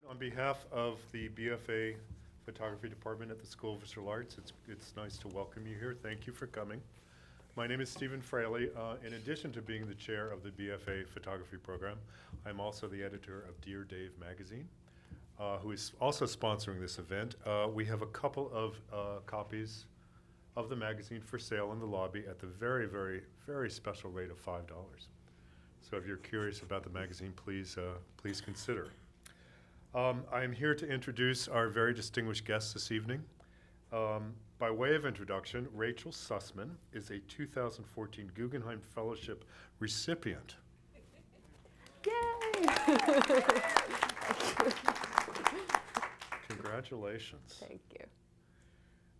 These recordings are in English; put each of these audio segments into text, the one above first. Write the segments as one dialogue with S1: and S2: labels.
S1: On behalf of the BFA Photography Department at the School of Visual Arts, it's nice to welcome you here. Thank you for coming. My name is Stephen Fraley. In addition to being the chair of the BFA Photography Program, I'm also the editor of Dear Dave magazine, who is also sponsoring this event. We have a couple of copies of the magazine for sale in the lobby at the very, very, very special rate of $5. So if you're curious about the magazine, please consider. I am here to introduce our very distinguished guests this evening. By way of introduction, Rachel Sussman is a 2014 Guggenheim Fellowship recipient.
S2: Yay!
S1: Congratulations.
S2: Thank you.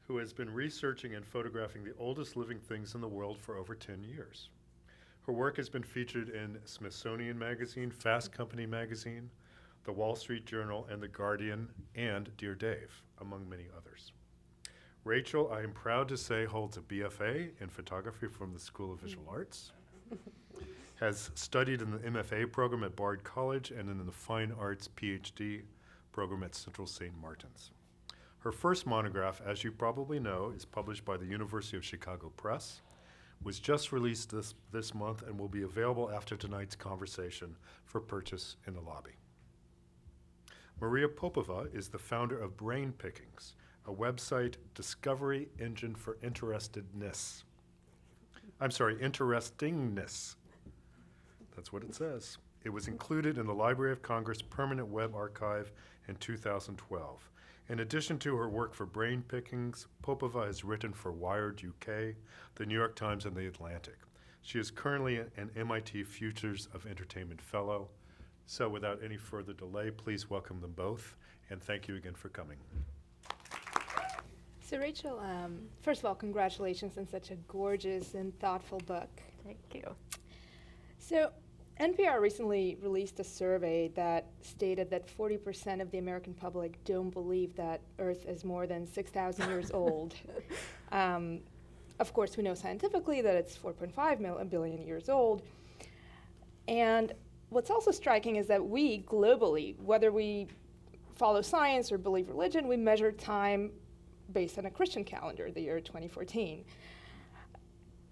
S1: Who has been researching and photographing the oldest living things in the world for over 10 years. Her work has been featured in Smithsonian Magazine, Fast Company Magazine, The Wall Street Journal, and The Guardian, and Dear Dave, among many others. Rachel, I am proud to say, holds a BFA in photography from the School of Visual Arts, has studied in the MFA program at Bard College and in the Fine Arts PhD program at Central St. Martin's. Her first monograph, as you probably know, is published by the University of Chicago Press, was just released this month, and will be available after tonight's conversation for purchase in the lobby. Maria Popova is the founder of Brain Pickings, a website discovery engine for interestingness. That's what it says. It was included in the Library of Congress Permanent Web Archive in 2012. In addition to her work for Brain Pickings, Popova has written for Wired UK, the New York Times, and The Atlantic. She is currently an MIT Futures of Entertainment Fellow. So without any further delay, please welcome them both, and thank you again for coming.
S3: So Rachel, first of all, congratulations on such a gorgeous and thoughtful book.
S2: Thank you.
S3: So NPR recently released a survey that stated that 40% of the American public don't believe that Earth is more than 6,000 years old. Of course, we know scientifically that it's 4.5 billion years old. And what's also striking is that we globally, whether we follow science or believe religion, we measure time based on a Christian calendar, the year 2014.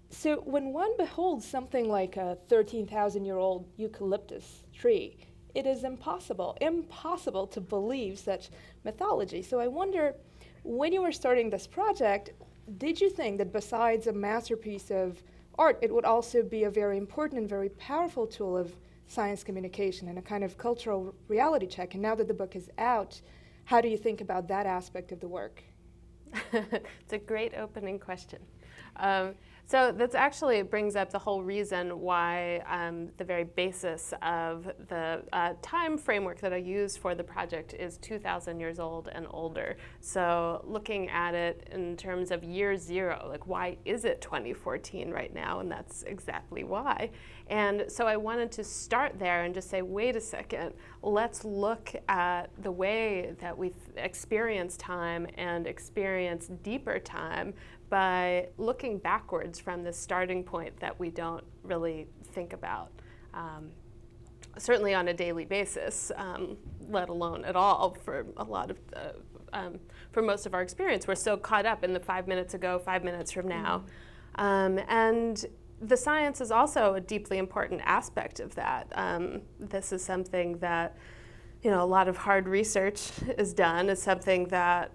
S3: So when one beholds something like a 13,000-year-old eucalyptus tree, it is impossible to believe such mythology. So I wonder, when you were starting this project, did you think that besides a masterpiece of art, it would also be a very important and very powerful tool of science communication and a kind of cultural reality check? And now that the book is out, how do you think about that aspect of the work?
S2: It's a great opening question. So that's actually brings up the whole reason why the very basis of the time framework that I use for the project is 2,000 years old and older. So looking at it in terms of year zero, like why is it 2014 right now? And that's exactly why. And so I wanted to start there and just say, wait a second, let's look at the way that we experience time and experience deeper time by looking backwards from the starting point that we don't really think about, certainly on a daily basis, let alone at all for a lot of, for most of our experience. We're so caught up in the 5 minutes ago, 5 minutes from now. And the science is also a deeply important aspect of that. This is something that, a lot of hard research is done. It's something that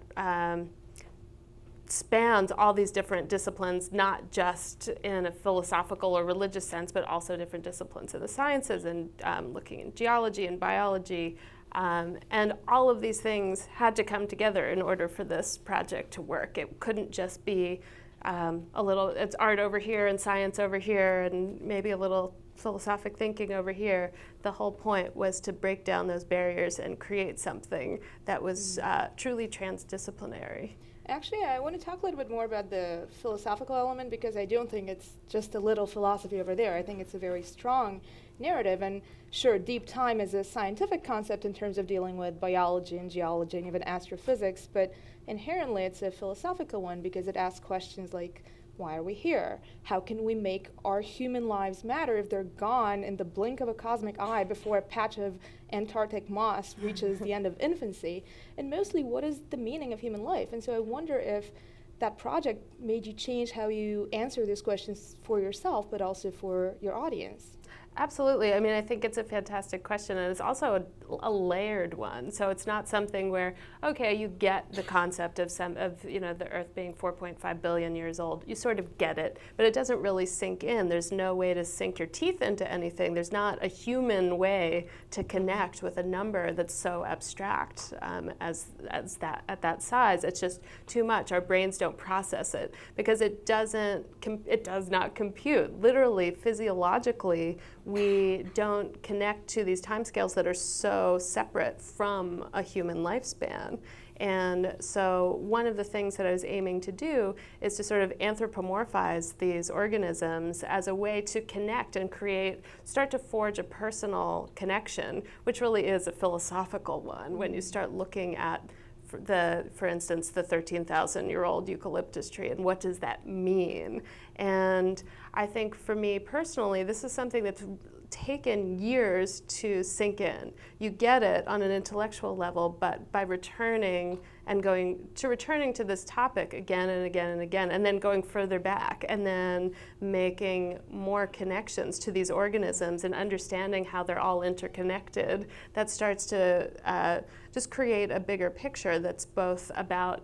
S2: spans all these different disciplines, not just in a philosophical or religious sense, but also different disciplines in the sciences and looking in geology and biology. And all of these things had to come together in order for this project to work. It couldn't just be it's art over here and science over here and maybe a little philosophic thinking over here. The whole point was to break down those barriers and create something that was truly transdisciplinary.
S3: Actually, I want to talk a little bit more about the philosophical element, because I don't think it's just a little philosophy over there. I think it's a very strong narrative. And sure, deep time is a scientific concept in terms of dealing with biology and geology and even astrophysics, but inherently it's a philosophical one because it asks questions like, Why are we here? How can we make our human lives matter if they're gone in the blink of a cosmic eye before a patch of Antarctic moss reaches the end of infancy? And mostly, what is the meaning of human life? And so I wonder if that project made you change how you answer these questions for yourself, but also for your audience.
S2: Absolutely. I mean, I think it's a fantastic question, and it's also a layered one. So it's not something where, okay, you get the concept of the Earth being 4.5 billion years old. You sort of get it, but it doesn't really sink in. There's no way to sink your teeth into anything. There's not a human way to connect with a number that's so abstract as that at that size. It's just too much. Our brains don't process it because it does not compute. Literally, physiologically, we don't connect to these timescales that are so separate from a human lifespan. And so one of the things that I was aiming to do is to sort of anthropomorphize these organisms as a way to connect and start to forge a personal connection, which really is a philosophical one when you start looking at for instance, the 13,000-year-old eucalyptus tree, and what does that mean? And I think for me personally, this is something that's taken years to sink in. You get it on an intellectual level, but by returning to this topic again and again and again, and then going further back, and then making more connections to these organisms and understanding how they're all interconnected, that starts to just create a bigger picture that's both about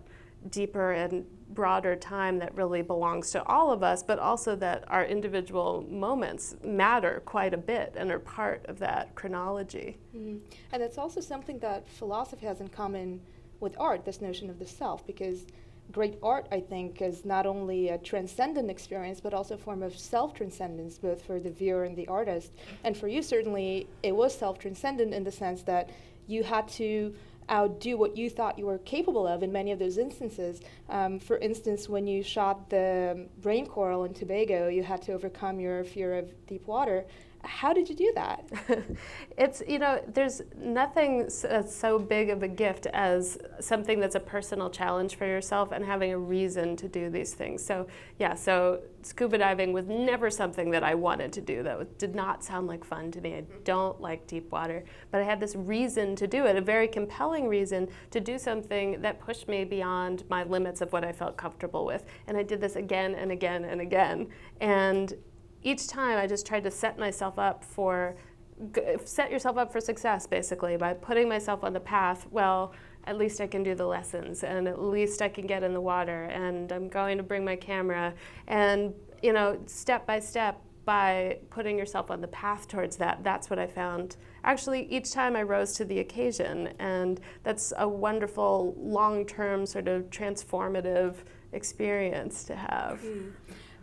S2: deeper and broader time that really belongs to all of us, but also that our individual moments matter quite a bit and are part of that chronology.
S3: Mm-hmm. And that's also something that philosophy has in common with art, this notion of the self, because great art, I think, is not only a transcendent experience, but also a form of self-transcendence, both for the viewer and the artist. And for you, certainly, it was self-transcendent in the sense that you had to outdo what you thought you were capable of in many of those instances. For instance, when you shot the rain coral in Tobago, you had to overcome your fear of deep water. How did you do that?
S2: It's, there's nothing that's so big of a gift as something that's a personal challenge for yourself and having a reason to do these things. So scuba diving was never something that I wanted to do. That did not sound like fun to me. I don't like deep water, but I had this reason to do it, a very compelling reason to do something that pushed me beyond my limits of what I felt comfortable with. And I did this again and again and again. And each time I just tried to set yourself up for success, basically, by putting myself on the path. Well, at least I can do the lessons, and at least I can get in the water, and I'm going to bring my camera. And, step by step, by putting yourself on the path towards that, that's what I found. Actually, each time I rose to the occasion, and that's a wonderful, long-term, sort of transformative experience to have.
S3: Mm.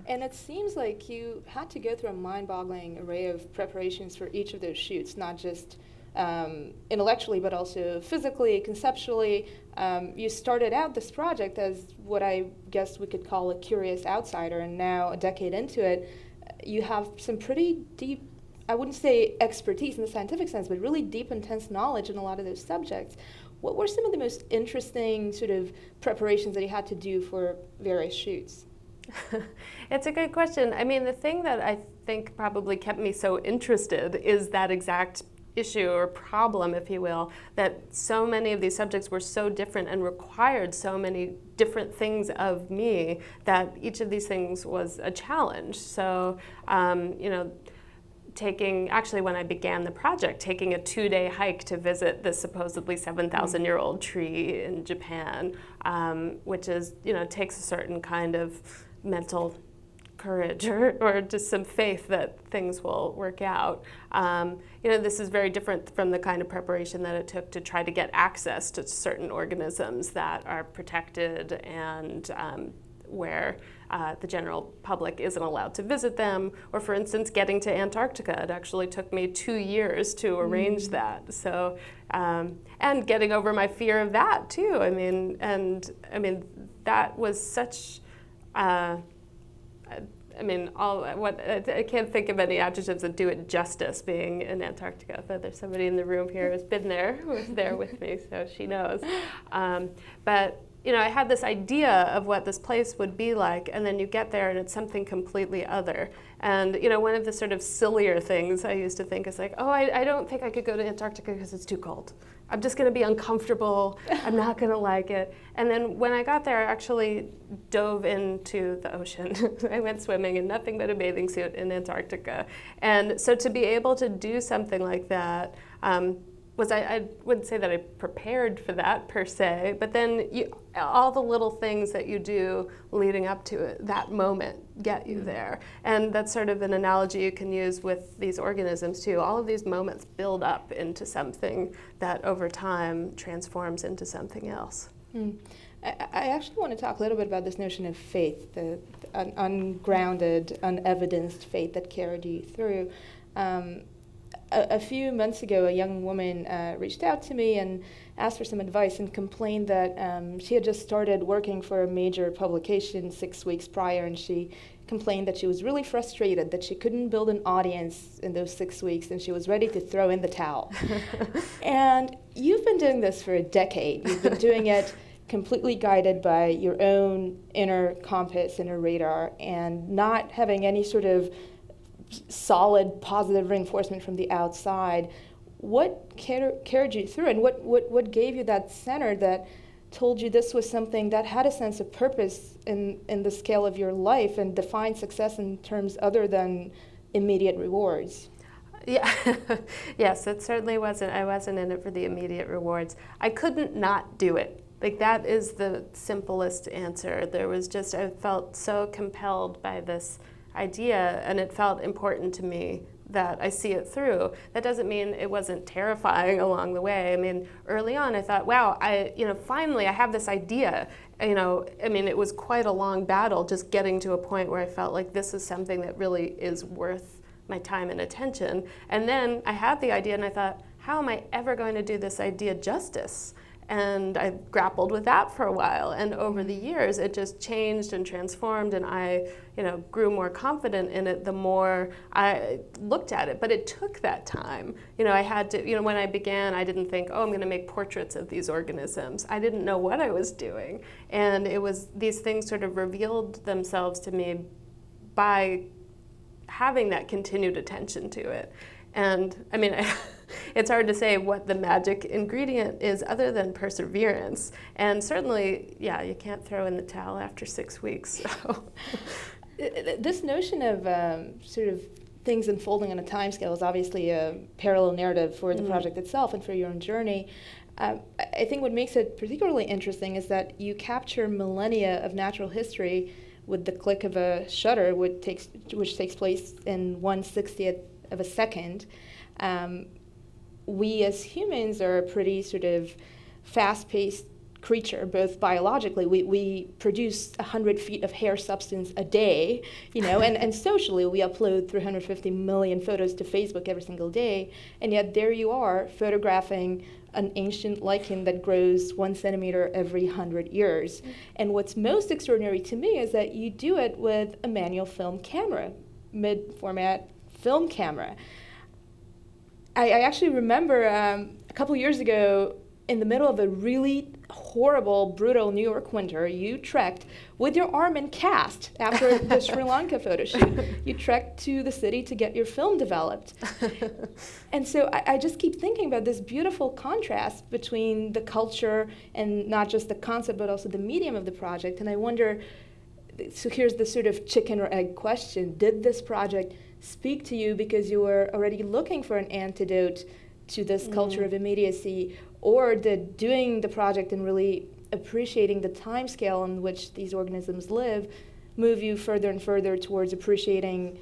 S3: And it seems like you had to go through a mind-boggling array of preparations for each of those shoots, not just intellectually, but also physically, conceptually. You started out this project as what I guess we could call a curious outsider, and now, a decade into it, you have some pretty deep, I wouldn't say expertise in the scientific sense, but really deep, intense knowledge in a lot of those subjects. What were some of the most interesting sort of preparations that you had to do for various shoots?
S2: It's a good question. I mean, the thing that I think probably kept me so interested is that exact issue or problem, if you will, that so many of these subjects were so different and required so many different things of me that each of these things was a challenge. So, actually when I began the project, taking a 2-day hike to visit this supposedly 7,000-year-old tree in Japan, which is, takes a certain kind of mental courage or just some faith that things will work out. This is very different from the kind of preparation that it took to try to get access to certain organisms that are protected and where the general public isn't allowed to visit them, or for instance, getting to Antarctica. It actually took me 2 years to arrange that. So, and getting over my fear of that too. I mean, that was such, I can't think of any adjectives that do it justice being in Antarctica, but there's somebody in the room here who's been there, who was there with me, so she knows. But I had this idea of what this place would be like, and then you get there and it's something completely other. And, one of the sort of sillier things I used to think is like, oh, I don't think I could go to Antarctica because it's too cold. I'm just going to be uncomfortable. I'm not going to like it. And then when I got there, I actually dove into the ocean. I went swimming in nothing but a bathing suit in Antarctica. And so to be able to do something like that, I wouldn't say that I prepared for that per se, but then all the little things that you do leading up to it, that moment, get you there. And that's sort of an analogy you can use with these organisms too. All of these moments build up into something that over time transforms into something else.
S3: I actually want to talk a little bit about this notion of faith, the ungrounded, unevidenced faith that carried you through. A few months ago, a young woman reached out to me and asked for some advice and complained that she had just started working for a major publication 6 weeks prior, and she complained that she was really frustrated that she couldn't build an audience in those 6 weeks, and she was ready to throw in the towel. And you've been doing this for a decade. You've been doing it completely guided by your own inner compass, inner radar, and not having any sort of solid positive reinforcement from the outside. What carried you through, and what gave you that center that told you this was something that had a sense of purpose in the scale of your life and defined success in terms other than immediate rewards?
S2: Yeah, yes, it certainly wasn't. I wasn't in it for the immediate rewards. I couldn't not do it. Like, that is the simplest answer. I felt so compelled by this idea, and it felt important to me that I see it through. That doesn't mean it wasn't terrifying along the way. I mean, early on I thought, wow, finally I have this idea. It was quite a long battle just getting to a point where I felt like this is something that really is worth my time and attention. And then I had the idea and I thought, how am I ever going to do this idea justice? And I grappled with that for a while, and over the years it just changed and transformed, and I grew more confident in it the more I looked at it. But it took that time. I had to, when I began, I didn't think, oh, I'm going to make portraits of these organisms. I didn't know what I was doing, and these things sort of revealed themselves to me by having that continued attention to it. And it's hard to say what the magic ingredient is other than perseverance. And certainly, you can't throw in the towel after 6 weeks. So.
S3: This notion of sort of things unfolding on a timescale is obviously a parallel narrative for the project itself and for your own journey. I think what makes it particularly interesting is that you capture millennia of natural history with the click of a shutter, which takes place in 1/60th of a second. We as humans are a pretty sort of fast-paced creature, both biologically. We produce 100 feet of hair substance a day, and socially we upload 350 million photos to Facebook every single day, and yet there you are photographing an ancient lichen that grows 1 centimeter every 100 years. And what's most extraordinary to me is that you do it with a manual film camera, mid-format film camera. I actually remember a couple years ago, in the middle of a really horrible, brutal New York winter, you trekked with your arm in cast after the Sri Lanka photo shoot. You trekked to the city to get your film developed. And so I just keep thinking about this beautiful contrast between the culture and not just the concept, but also the medium of the project. And I wonder, so here's the sort of chicken or egg question. Did this project speak to you because you were already looking for an antidote to this culture of immediacy, or did doing the project and really appreciating the time scale in which these organisms live move you further and further towards appreciating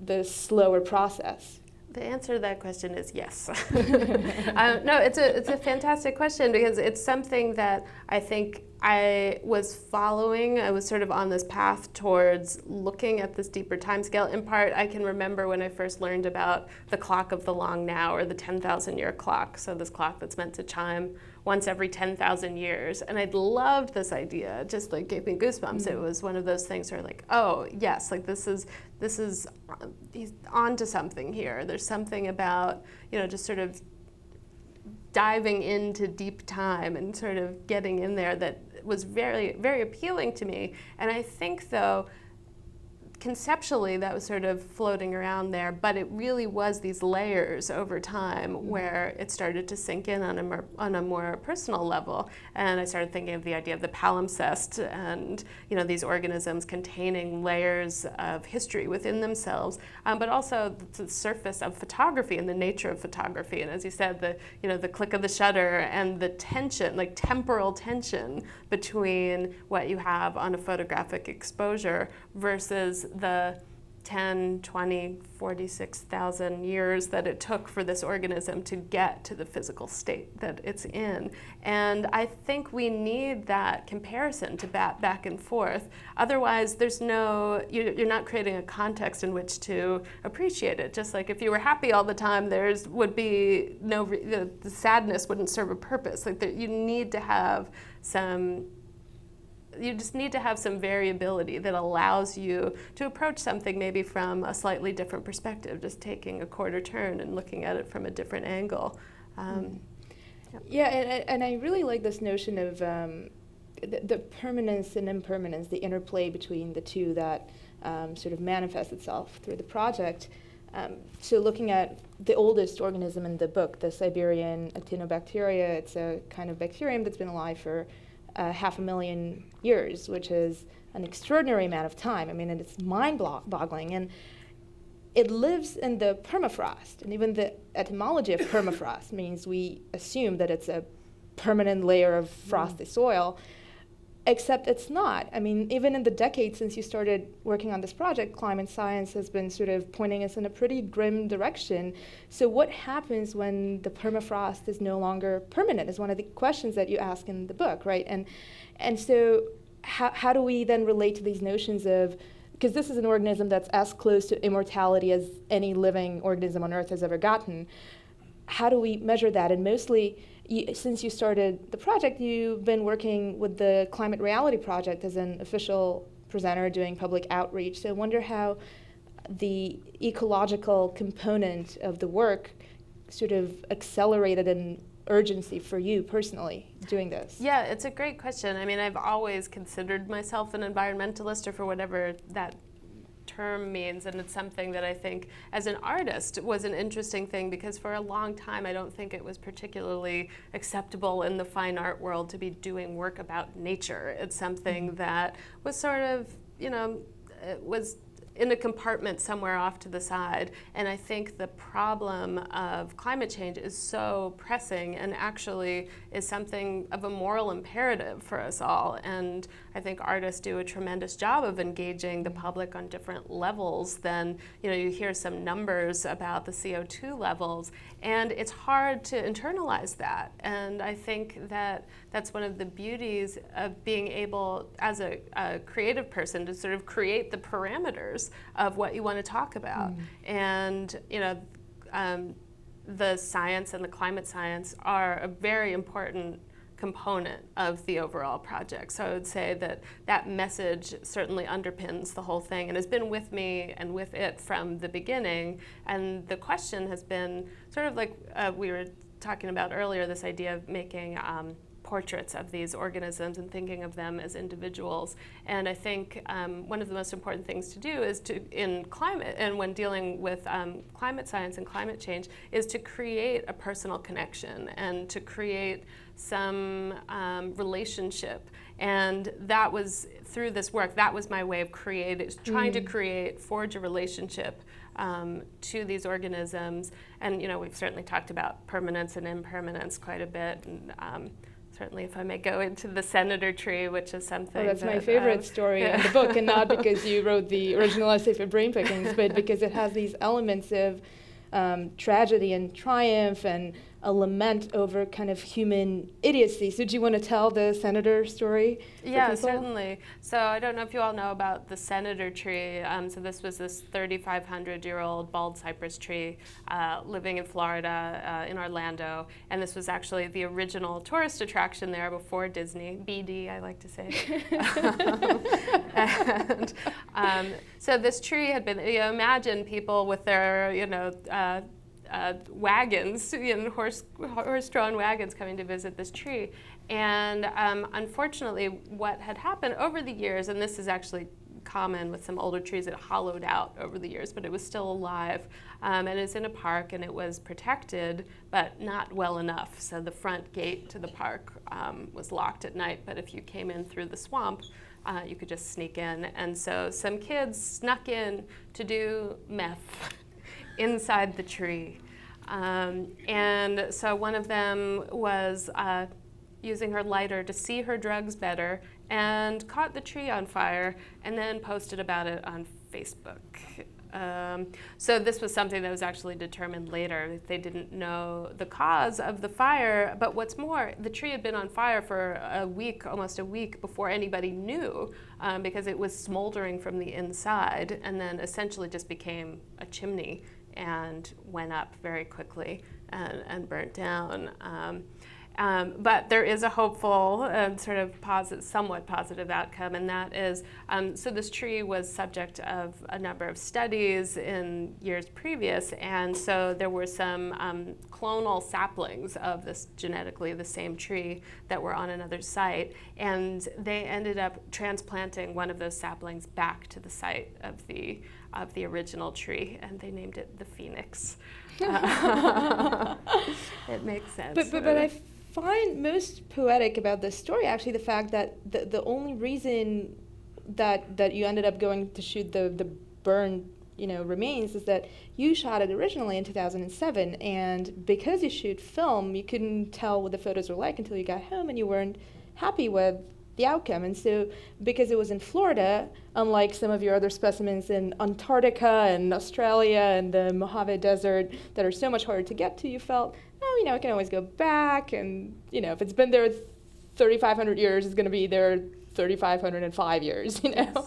S3: the slower process?
S2: The answer to that question is yes. No, it's a fantastic question, because it's something that I think I was following. I was sort of on this path towards looking at this deeper time scale. In part, I can remember when I first learned about the clock of the long now, or the 10,000-year clock. So this clock that's meant to chime once every 10,000 years. And I loved this idea. It just like gave me goosebumps. It was one of those things where like, oh yes, like this is he's onto something here. There's something about, just sort of diving into deep time and sort of getting in there that was very, very appealing to me. And I think, though, conceptually that was sort of floating around there, but it really was these layers over time where it started to sink in on a more personal level. And I started thinking of the idea of the palimpsest and, you know, these organisms containing layers of history within themselves, but also the surface of photography and the nature of photography. And as you said, the click of the shutter and the tension, like temporal tension between what you have on a photographic exposure versus the 10, 20, 46,000 years that it took for this organism to get to the physical state that it's in. And I think we need that comparison to bat back and forth. Otherwise, you're not creating a context in which to appreciate it. Just like if you were happy all the time, the sadness wouldn't serve a purpose. Like you need to have you just need to have some variability that allows you to approach something maybe from a slightly different perspective, just taking a quarter turn and looking at it from a different angle.
S3: Yeah, and I really like this notion of the permanence and impermanence, the interplay between the two that sort of manifests itself through the project. So looking at the oldest organism in the book, the Siberian actinobacteria, it's a kind of bacterium that's been alive for 500,000 years, which is an extraordinary amount of time. I mean, and it's mind-boggling. And it lives in the permafrost. And even the etymology of permafrost means we assume that it's a permanent layer of frosty soil, except it's not. I mean, even in the decades since you started working on this project, climate science has been sort of pointing us in a pretty grim direction. So what happens when the permafrost is no longer permanent is one of the questions that you ask in the book, right? And so how do we then relate to these notions of, because this is an organism that's as close to immortality as any living organism on Earth has ever gotten, how do we measure that? And mostly, since you started the project, you've been working with the Climate Reality Project as an official presenter doing public outreach. So I wonder how the ecological component of the work sort of accelerated in urgency for you personally doing this.
S2: Yeah, it's a great question. I mean, I've always considered myself an environmentalist, or for whatever that term means, and it's something that I think as an artist was an interesting thing, because for a long time I don't think it was particularly acceptable in the fine art world to be doing work about nature. It's something that was sort of, it was in a compartment somewhere off to the side. And I think the problem of climate change is so pressing and actually is something of a moral imperative for us all. And I think artists do a tremendous job of engaging the public on different levels. Then, you hear some numbers about the CO2 levels, and it's hard to internalize that. And I think that that's one of the beauties of being able, as a creative person, to sort of create the parameters of what you want to talk about. And the science and the climate science are a very important component of the overall project. So I would say that that message certainly underpins the whole thing and has been with me and with it from the beginning. And the question has been sort of like we were talking about earlier, this idea of making portraits of these organisms and thinking of them as individuals. And I think one of the most important things to do is in climate, and when dealing with climate science and climate change, is to create a personal connection and to create some relationship. And that was, through this work, that was my way of trying to forge a relationship to these organisms. And we've certainly talked about permanence and impermanence quite a bit. And certainly, if I may go into the senator tree, which is something
S3: that's my favorite story in the book, and not because you wrote the original essay for Brain Pickings, but because it has these elements of tragedy and triumph and a lament over kind of human idiocy. So do you want to tell the senator story?
S2: Yeah, certainly. So I don't know if you all know about the senator tree. So this was this 3,500-year-old bald cypress tree living in Florida, in Orlando. And this was actually the original tourist attraction there before Disney, BD, I like to say. So this tree had been, imagine people with their, wagons, horse-drawn wagons coming to visit this tree. And unfortunately, what had happened over the years, and this is actually common with some older trees, it hollowed out over the years, but it was still alive. And it's in a park, and it was protected, but not well enough. So the front gate to the park was locked at night, but if you came in through the swamp, you could just sneak in. And so some kids snuck in to do meth inside the tree. And so one of them was using her lighter to see her drugs better and caught the tree on fire and then posted about it on Facebook. So this was something that was actually determined later. They didn't know the cause of the fire, but what's more, the tree had been on fire for a week, almost a week before anybody knew, because it was smoldering from the inside and then essentially just became a chimney and went up very quickly and burnt down. But there is a hopeful sort of somewhat positive outcome, and that is, so this tree was subject of a number of studies in years previous, and so there were some clonal saplings of this genetically the same tree that were on another site, and they ended up transplanting one of those saplings back to the site of the original tree, and they named it the Phoenix. It makes sense.
S3: But I find most poetic about this story actually the fact that the only reason that you ended up going to shoot the burned remains is that you shot it originally in 2007, and because you shoot film, you couldn't tell what the photos were like until you got home, and you weren't happy with the outcome. And so because it was in Florida, unlike some of your other specimens in Antarctica and Australia and the Mojave Desert that are so much harder to get to, you felt, I can always go back, and if it's been there 3,500 years, it's going to be there 3,505 years, Yes.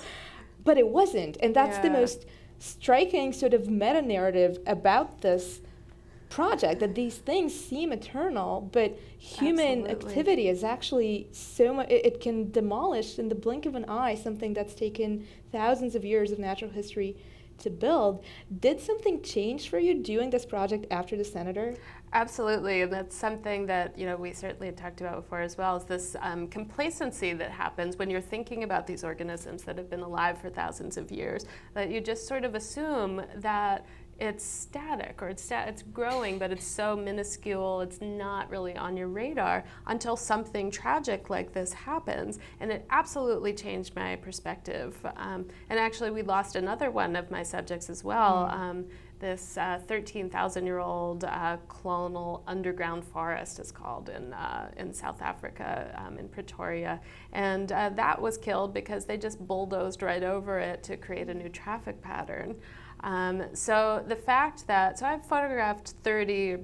S3: But it wasn't, and that's the most striking sort of meta-narrative about this project, that these things seem eternal, but human activity is actually so much, it can demolish in the blink of an eye something that's taken thousands of years of natural history to build. Did something change for you doing this project after the Senator?
S2: Absolutely, and that's something that we certainly had talked about before as well, is this complacency that happens when you're thinking about these organisms that have been alive for thousands of years, that you just sort of assume that it's static, or it's growing, but it's so minuscule, it's not really on your radar until something tragic like this happens. And it absolutely changed my perspective. And actually, we lost another one of my subjects as well. This 13,000-year-old clonal underground forest is called in South Africa, in Pretoria. And that was killed because they just bulldozed right over it to create a new traffic pattern. So the fact that, I've photographed 30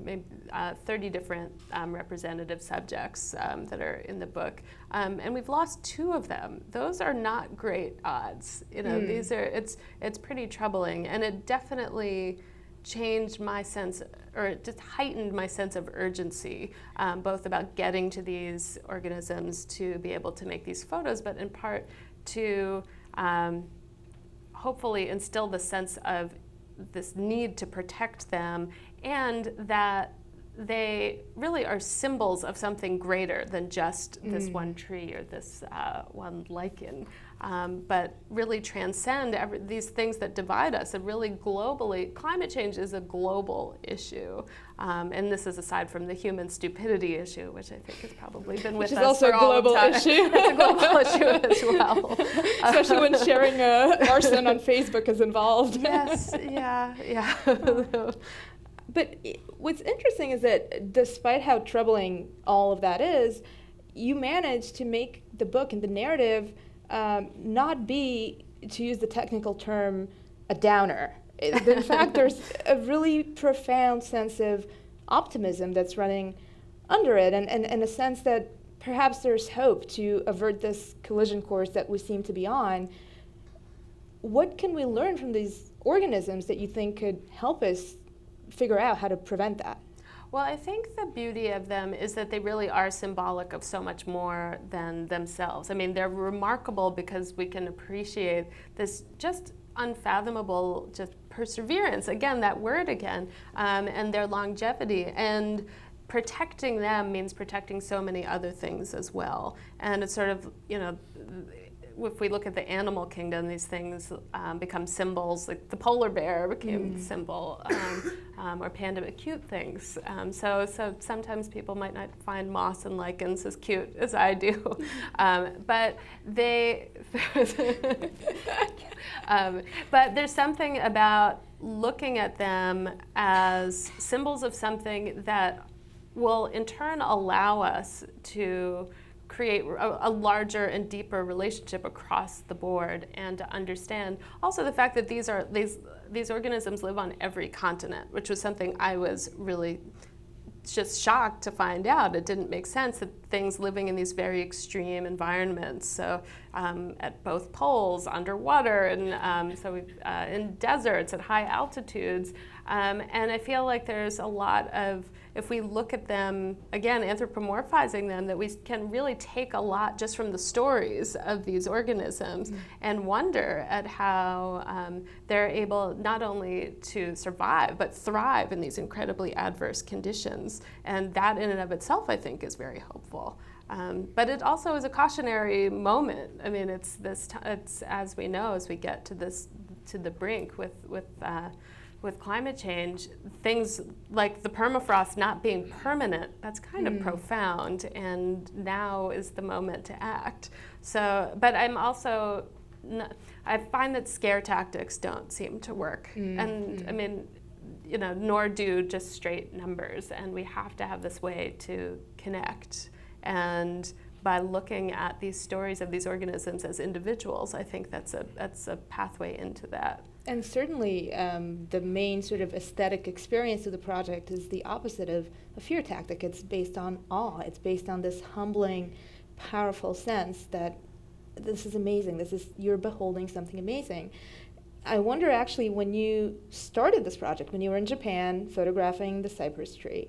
S2: different representative subjects that are in the book, and we've lost 2 of them. Those are not great odds. These are, it's pretty troubling, and it definitely changed my sense, or it just heightened my sense of urgency, both about getting to these organisms to be able to make these photos, but in part to hopefully instill the sense of this need to protect them, and that they really are symbols of something greater than just this one tree or this one lichen, but really transcend these things that divide us. And really globally, climate change is a global issue. And this is aside from the human stupidity issue, which I think has probably been with us for all the time. Which is also a global issue. It's a global issue as well.
S3: Especially when sharing arson on Facebook is involved.
S2: Yes, yeah.
S3: But what's interesting is that despite how troubling all of that is, you managed to make the book and the narrative not be, to use the technical term, a downer. In fact, there's a really profound sense of optimism that's running under it, and a sense that perhaps there's hope to avert this collision course that we seem to be on. What can we learn from these organisms that you think could help us figure out how to prevent that?
S2: Well, I think the beauty of them is that they really are symbolic of so much more than themselves. I mean, they're remarkable because we can appreciate this just unfathomable, just perseverance, again, that word again, and their longevity. And protecting them means protecting so many other things as well. And it's sort of, if we look at the animal kingdom, these things become symbols, like the polar bear became a symbol, or panda, cute things. So sometimes people might not find moss and lichens as cute as I do, but but there's something about looking at them as symbols of something that will in turn allow us to create a larger and deeper relationship across the board, and to understand also the fact that these organisms live on every continent, which was something I was really just shocked to find out. It didn't make sense that things living in these very extreme environments, so at both poles, underwater, and in deserts, at high altitudes, and I feel like there's a lot of, if we look at them, again, anthropomorphizing them, that we can really take a lot just from the stories of these organisms and wonder at how they're able not only to survive, but thrive in these incredibly adverse conditions. And that in and of itself, I think, is very hopeful. But it also is a cautionary moment. I mean, it's as we know, as we get to the brink with climate change, things like the permafrost not being permanent, that's kind of profound, and now is the moment to act. So, but I'm also, I find that scare tactics don't seem to work. And I mean, nor do just straight numbers, and we have to have this way to connect. And by looking at these stories of these organisms as individuals, I think that's a pathway into that.
S3: And certainly the main sort of aesthetic experience of the project is the opposite of a fear tactic. It's based on awe. It's based on this humbling, powerful sense that this is amazing. You're beholding something amazing. I wonder actually, when you started this project, when you were in Japan photographing the cypress tree,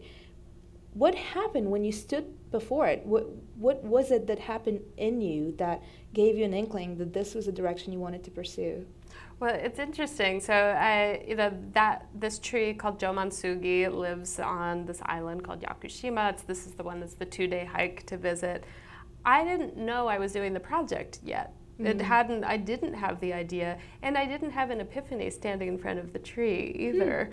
S3: what happened when you stood before it? What was it that happened in you that gave you an inkling that this was a direction you wanted to pursue?
S2: Well, it's interesting. So this tree called Jomansugi lives on this island called Yakushima. This is the one that's the 2-day hike to visit. I didn't know I was doing the project yet. I didn't have the idea, and I didn't have an epiphany standing in front of the tree either.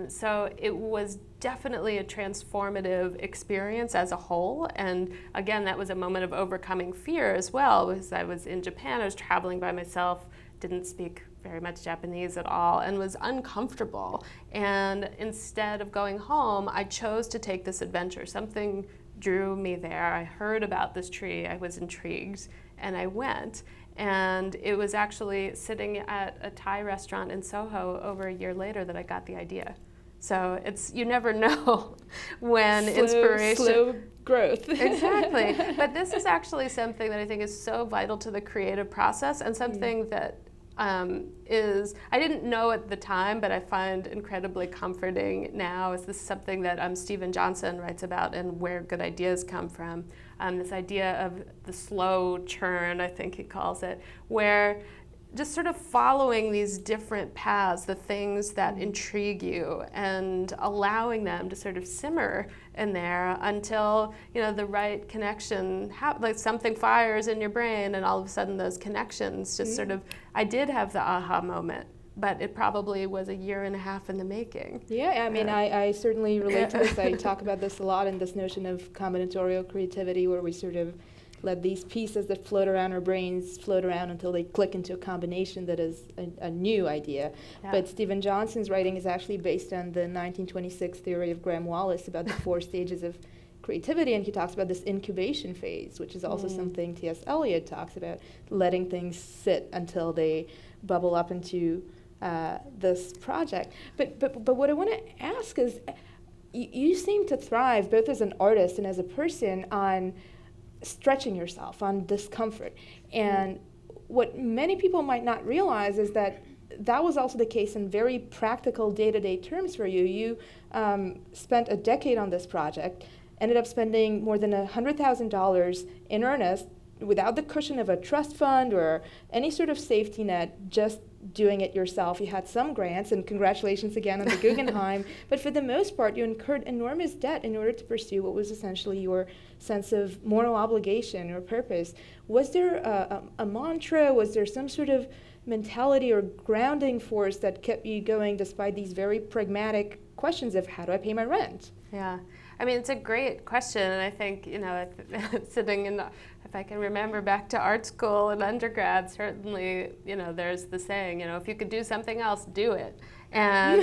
S2: So it was definitely a transformative experience as a whole. And again, that was a moment of overcoming fear as well, because I was in Japan, I was traveling by myself, didn't speak very much Japanese at all, and was uncomfortable. And instead of going home, I chose to take this adventure. Something drew me there. I heard about this tree, I was intrigued, and I went. And it was actually sitting at a Thai restaurant in Soho over a year later that I got the idea. So you never know when inspiration...
S3: Slow growth.
S2: Exactly. But this is actually something that I think is so vital to the creative process, and something that I didn't know at the time, but I find incredibly comforting now. Is this something that Stephen Johnson writes about, and where good ideas come from? This idea of the slow churn, I think he calls it, where just sort of following these different paths, the things that intrigue you, and allowing them to sort of simmer in there until the right connection, like something fires in your brain, and all of a sudden those connections just sort of. I did have the aha moment, but it probably was a year and a half in the making.
S3: Yeah, I mean, I certainly relate to this. I talk about this a lot in this notion of combinatorial creativity, where we sort of let these pieces that float around our brains float around until they click into a combination that is a new idea. Yeah. But Stephen Johnson's writing is actually based on the 1926 theory of Graham Wallas about the 4 stages of creativity, and he talks about this incubation phase, which is also something T.S. Eliot talks about, letting things sit until they bubble up into this project. But what I want to ask is, you seem to thrive both as an artist and as a person on stretching yourself, on discomfort. And what many people might not realize is that was also the case in very practical day-to-day terms for you. You spent a decade on this project, ended up spending more than $100,000 in earnest, without the cushion of a trust fund or any sort of safety net, just doing it yourself. You had some grants, and congratulations again on the Guggenheim, but for the most part, you incurred enormous debt in order to pursue what was essentially your sense of moral obligation or purpose. Was there a mantra? Was there some sort of mentality or grounding force that kept you going despite these very pragmatic questions of how do I pay my rent?
S2: Yeah. I mean, it's a great question, and I think, sitting in, if I can remember back to art school and undergrad, certainly, there's the saying, if you could do something else, do it. And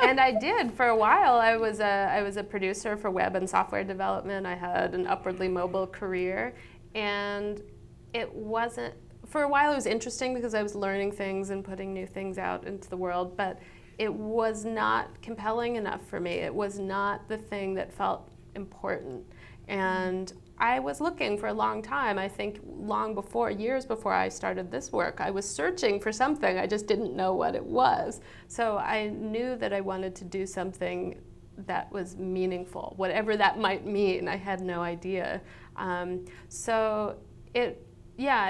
S2: and I did for a while. I was a producer for web and software development. I had an upwardly mobile career, and it wasn't, for a while it was interesting because I was learning things and putting new things out into the world, but it was not compelling enough for me. It was not the thing that felt important. And I was looking for a long time. I think years before I started this work, I was searching for something. I just didn't know what it was. So I knew that I wanted to do something that was meaningful, whatever that might mean. I had no idea. I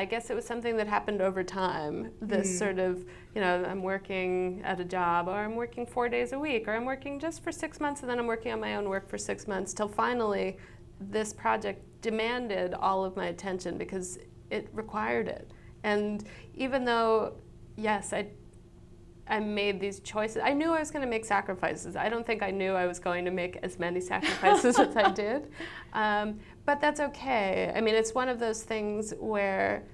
S2: guess it was something that happened over time. This sort of, I'm working at a job, or I'm working 4 days a week, or I'm working just for 6 months, and then I'm working on my own work for 6 months, till finally this project demanded all of my attention because it required it. And even though, yes, I made these choices, I knew I was going to make sacrifices. I don't think I knew I was going to make as many sacrifices as I did. But that's okay. I mean, it's one of those things where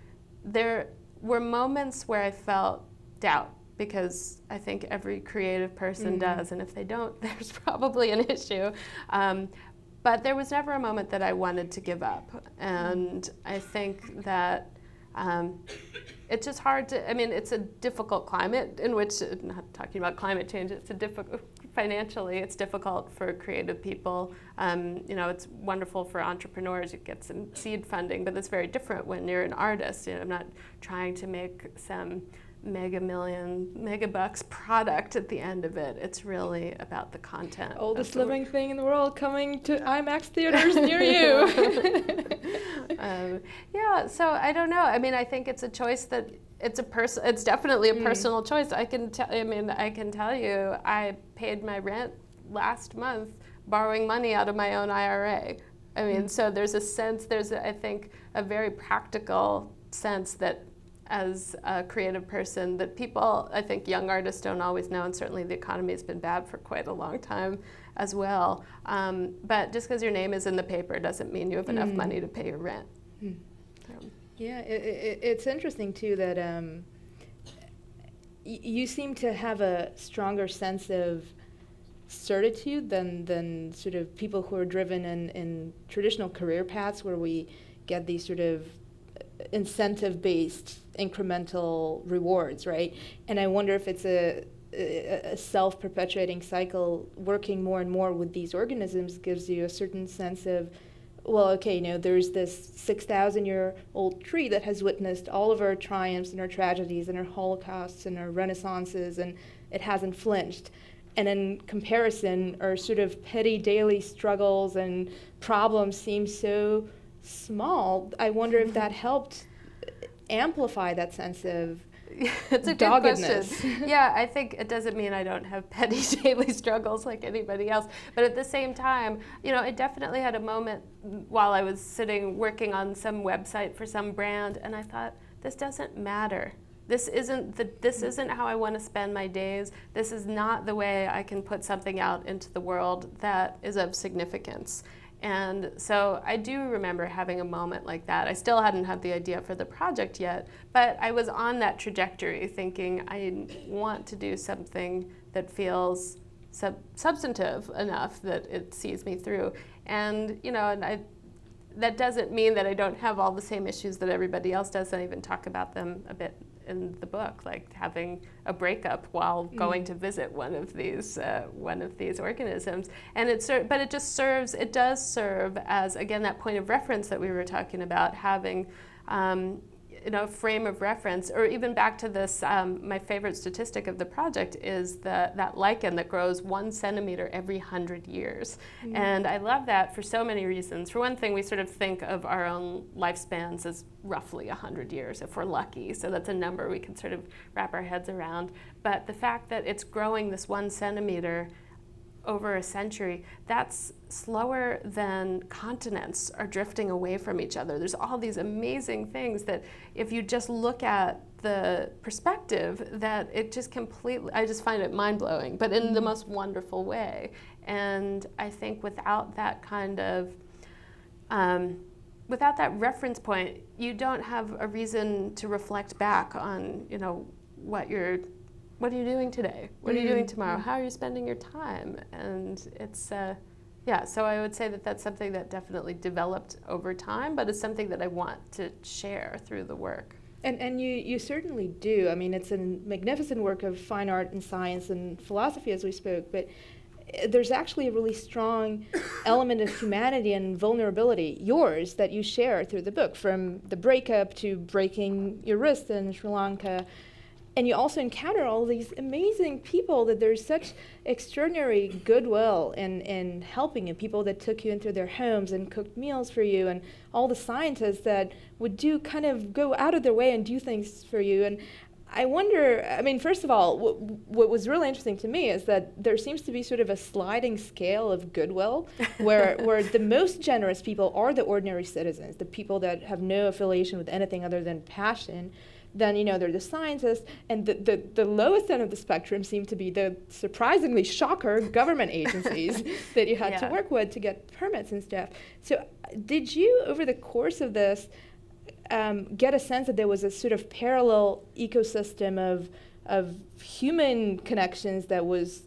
S2: there were moments where I felt doubt, because I think every creative person does, and if they don't, there's probably an issue. But there was never a moment that I wanted to give up. And I think that it's just hard to, it's a difficult climate in which, not talking about climate change, financially, it's difficult for creative people. It's wonderful for entrepreneurs, you get some seed funding, but it's very different when you're an artist. I'm not trying to make some mega bucks product at the end of it. It's really about the content.
S3: Oldest living thing in the world coming to IMAX theaters near you.
S2: So I don't know. I think it's a choice that it's definitely a personal choice. I can tell you, I paid my rent last month borrowing money out of my own IRA. So there's I think a very practical sense that as a creative person that people, I think young artists don't always know, and certainly the economy has been bad for quite a long time as well. But just because your name is in the paper doesn't mean you have enough money to pay your rent.
S3: Yeah, it's interesting too that you seem to have a stronger sense of certitude than sort of people who are driven in traditional career paths where we get these sort of incentive-based incremental rewards, right? And I wonder if it's a self-perpetuating cycle. Working more and more with these organisms gives you a certain sense of, well, okay, there's this 6,000-year-old tree that has witnessed all of our triumphs and our tragedies and our holocausts and our renaissances, and it hasn't flinched. And in comparison, our sort of petty daily struggles and problems seem so small. I wonder if that helped amplify that sense of
S2: it's a
S3: doggedness.
S2: Good question. Yeah, I think it doesn't mean I don't have petty daily struggles like anybody else. But at the same time, I definitely had a moment while I was sitting working on some website for some brand, and I thought, this doesn't matter. This isn't how I want to spend my days. This is not the way I can put something out into the world that is of significance. And so I do remember having a moment like that. I still hadn't had the idea for the project yet, but I was on that trajectory thinking I want to do something that feels substantive enough that it sees me through. And, that doesn't mean that I don't have all the same issues that everybody else does. I even talk about them a bit in the book, like having a breakup while going to visit one of these organisms, and it does serve as, again, that point of reference that we were talking about, having frame of reference, or even back to this, my favorite statistic of the project is that lichen that grows 1 centimeter every 100 years. Mm-hmm. And I love that for so many reasons. For one thing, we sort of think of our own lifespans as roughly 100 years if we're lucky. So that's a number we can sort of wrap our heads around. But the fact that it's growing this 1 centimeter over a century, that's slower than continents are drifting away from each other. There's all these amazing things that if you just look at the perspective, that it just completely, I just find it mind-blowing, but in the most wonderful way. And I think without that kind of, without that reference point, you don't have a reason to reflect back on, what are you doing today? What are you doing tomorrow? How are you spending your time? And it's, so I would say that that's something that definitely developed over time, but it's something that I want to share through the work.
S3: And you certainly do. I mean, it's a magnificent work of fine art and science and philosophy, as we spoke, but there's actually a really strong element of humanity and vulnerability, yours, that you share through the book, from the breakup to breaking your wrist in Sri Lanka. And you also encounter all these amazing people, that there's such extraordinary goodwill in helping you, people that took you into their homes and cooked meals for you, and all the scientists that would go out of their way and do things for you. And I wonder, I mean, first of all, what was really interesting to me is that there seems to be sort of a sliding scale of goodwill where the most generous people are the ordinary citizens, the people that have no affiliation with anything other than passion. Then, they're the scientists, and the lowest end of the spectrum seem to be the surprisingly shocker government agencies that you had to work with to get permits and stuff. So did you, over the course of this, get a sense that there was a sort of parallel ecosystem of human connections that was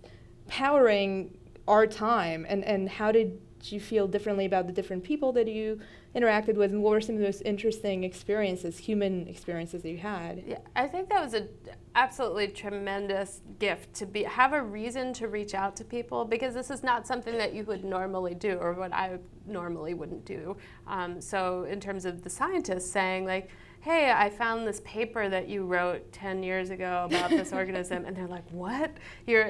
S3: powering our time, and how did you feel differently about the different people that you interacted with, and what were some of those interesting experiences, human experiences that you had?
S2: Yeah, I think that was an absolutely tremendous gift to have a reason to reach out to people, because this is not something that you would normally do, or what I normally wouldn't do. So in terms of the scientists saying, like, hey, I found this paper that you wrote 10 years ago about this organism, and they're like, what? You're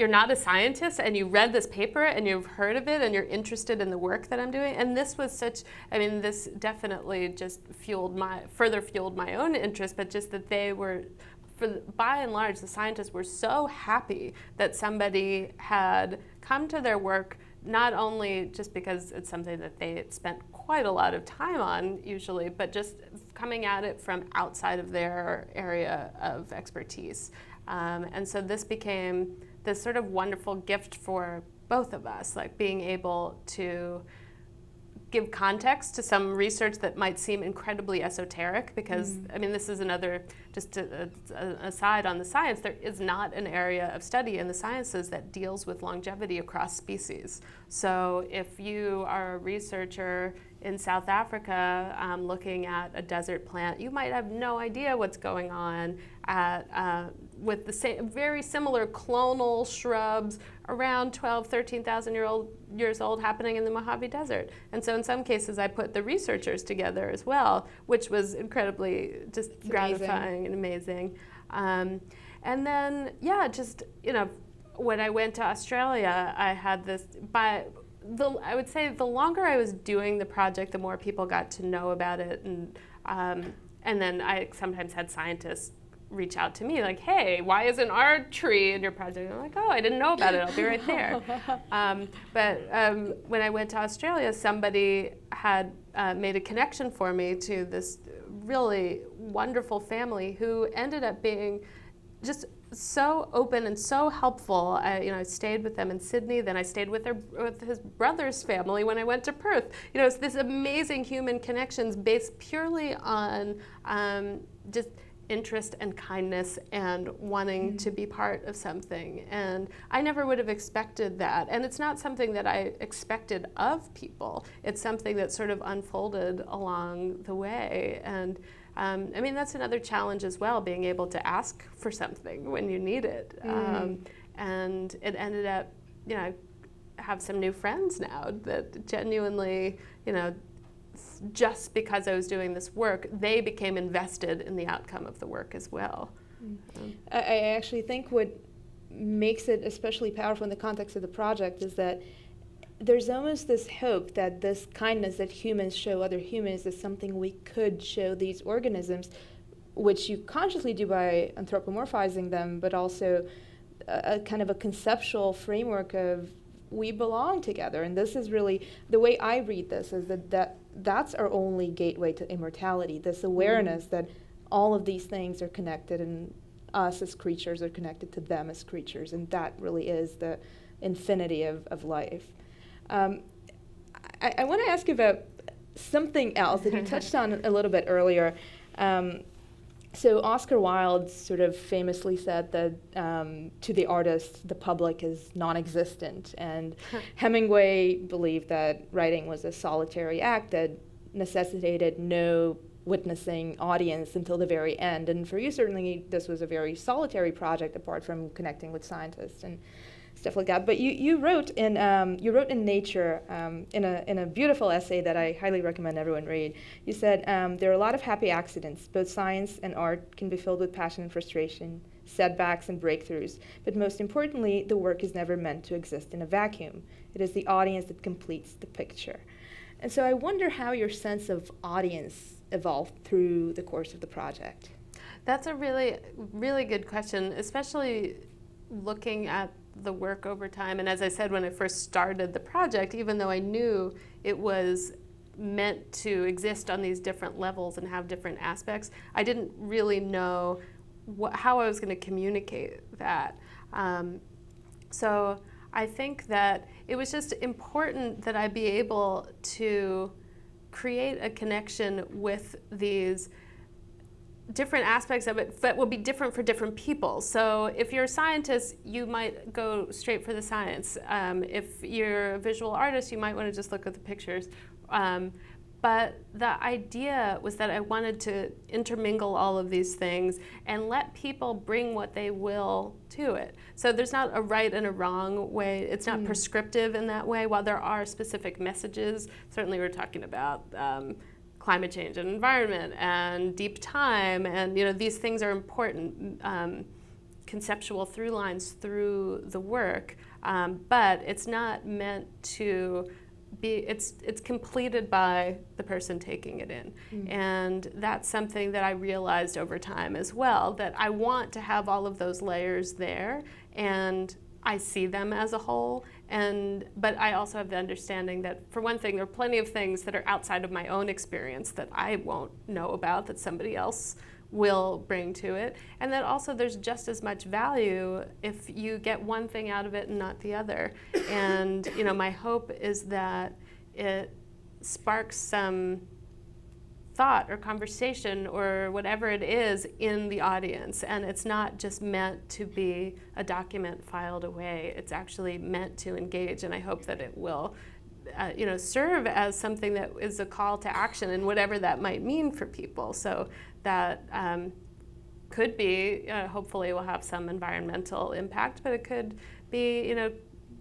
S2: not a scientist, and you read this paper, and you've heard of it, and you're interested in the work that I'm doing? And this was this definitely just further fueled my own interest, but just that they were, by and large, the scientists were so happy that somebody had come to their work, not only just because it's something that they had spent quite a lot of time on usually, but just coming at it from outside of their area of expertise. And so this became this sort of wonderful gift for both of us, like being able to give context to some research that might seem incredibly esoteric, because this is another, just an aside on the science, there is not an area of study in the sciences that deals with longevity across species. So if you are a researcher in South Africa looking at a desert plant, you might have no idea what's going on with the same, very similar clonal shrubs around 13,000 years old happening in the Mojave Desert. And so in some cases I put the researchers together as well, which was incredibly just gratifying and amazing. And then, when I went to Australia, I had this, I would say the longer I was doing the project, the more people got to know about it. And then I sometimes had scientists reach out to me like, hey, why isn't our tree in your project? And I'm like, oh, I didn't know about it. I'll be right there. But when I went to Australia, somebody had made a connection for me to this really wonderful family who ended up being just so open and so helpful. I stayed with them in Sydney, then I stayed with his brother's family when I went to Perth. It's this amazing human connections based purely on just interest and kindness and wanting to be part of something. And I never would have expected that. And it's not something that I expected of people. It's something that sort of unfolded along the way. And that's another challenge as well, being able to ask for something when you need it. And it ended up, I have some new friends now that genuinely, just because I was doing this work, they became invested in the outcome of the work as well.
S3: I actually think what makes it especially powerful in the context of the project is that there's almost this hope that this kindness that humans show other humans is something we could show these organisms, which you consciously do by anthropomorphizing them, but also a kind of a conceptual framework of we belong together. And this is really, the way I read this is that's our only gateway to immortality, this awareness that all of these things are connected, and us as creatures are connected to them as creatures, and that really is the infinity of life. I want to ask you about something else that you touched on a little bit earlier. So Oscar Wilde sort of famously said that to the artist, the public is non-existent, and Hemingway believed that writing was a solitary act that necessitated no witnessing audience until the very end. And for you, certainly, this was a very solitary project, apart from connecting with scientists and stuff like that. But you wrote in Nature in a beautiful essay that I highly recommend everyone read. You said there are a lot of happy accidents. Both science and art can be filled with passion and frustration, setbacks and breakthroughs. But most importantly, the work is never meant to exist in a vacuum. It is the audience that completes the picture. And so I wonder how your sense of audience evolved through the course of the project.
S2: That's a really, really good question, especially looking at the work over time. And as I said, when I first started the project, even though I knew it was meant to exist on these different levels and have different aspects, I didn't really know how I was going to communicate that. So I think that it was just important that I be able to create a connection with these different aspects of it that will be different for different people. So if you're a scientist, you might go straight for the science. If you're a visual artist, you might want to just look at the pictures. But the idea was that I wanted to intermingle all of these things and let people bring what they will to it. So there's not a right and a wrong way. It's not prescriptive in that way. While there are specific messages, certainly we're talking about climate change and environment and deep time, and these things are important conceptual through lines through the work, but it's not meant to be, it's completed by the person taking it in. And that's something that I realized over time as well, that I want to have all of those layers there, and I see them as a whole. But I also have the understanding that, for one thing, there are plenty of things that are outside of my own experience that I won't know about, that somebody else will bring to it. And that also there's just as much value if you get one thing out of it and not the other. And my hope is that it sparks some thought or conversation or whatever it is in the audience, and it's not just meant to be a document filed away. It's actually meant to engage, and I hope that it will serve as something that is a call to action, and whatever that might mean for people. So that could be, hopefully will have some environmental impact, but it could be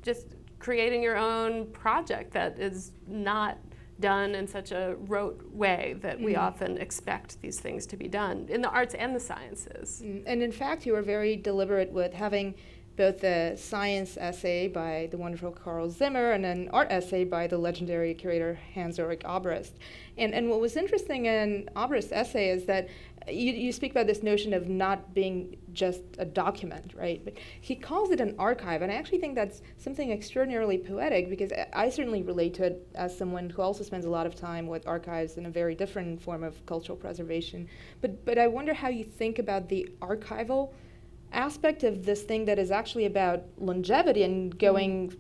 S2: just creating your own project that is not done in such a rote way that we often expect these things to be done in the arts and the sciences.
S3: And in fact, you were very deliberate with having both a science essay by the wonderful Carl Zimmer and an art essay by the legendary curator Hans-Ulrich Obrist. And what was interesting in Obrist's essay is that you speak about this notion of not being just a document, right? But he calls it an archive, and I actually think that's something extraordinarily poetic, because I certainly relate to it as someone who also spends a lot of time with archives in a very different form of cultural preservation. But I wonder how you think about the archival aspect of this thing that is actually about longevity and going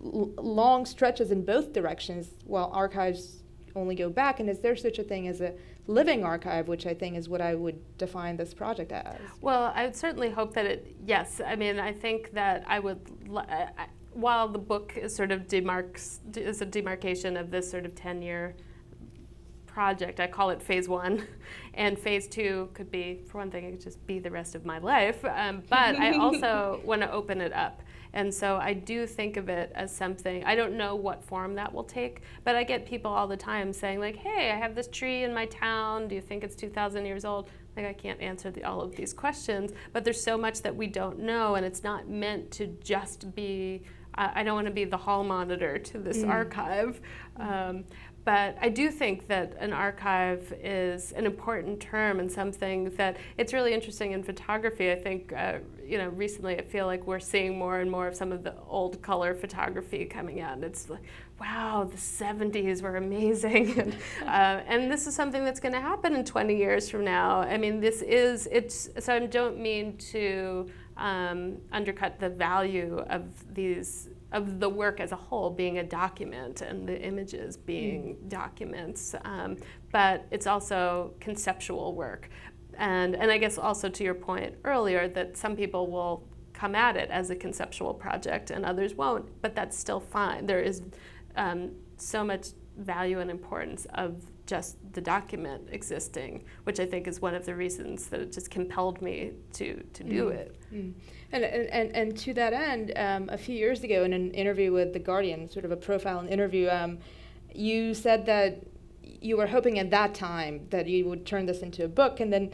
S3: long stretches in both directions, while archives only go back. And is there such a thing as a living archive, which I think is what I would define this project as?
S2: Well, I would certainly hope that yes. I mean, I think that I would, while the book is sort of is a demarcation of this sort of 10-year project, I call it phase 1, and phase 2 could be, for one thing, it could just be the rest of my life, but I also want to open it up And so I do think of it as something, I don't know what form that will take, but I get people all the time saying like, hey, I have this tree in my town, do you think it's 2,000 years old? Like, I can't answer all of these questions, but there's so much that we don't know, and it's not meant to just be, I don't want to be the hall monitor to this archive. But I do think that an archive is an important term and something that it's really interesting in photography. I think, recently I feel like we're seeing more and more of some of the old color photography coming out. And it's like, wow, the 70s were amazing. And this is something that's going to happen in 20 years from now. I mean, so I don't mean to undercut the value of the work as a whole being a document and the images being documents, but it's also conceptual work. And I guess also to your point earlier that some people will come at it as a conceptual project and others won't, but that's still fine. There is so much value and importance of just the document existing, which I think is one of the reasons that it just compelled me to do it.
S3: And to that end, a few years ago in an interview with The Guardian, sort of a profile and interview, you said that you were hoping at that time that you would turn this into a book, and then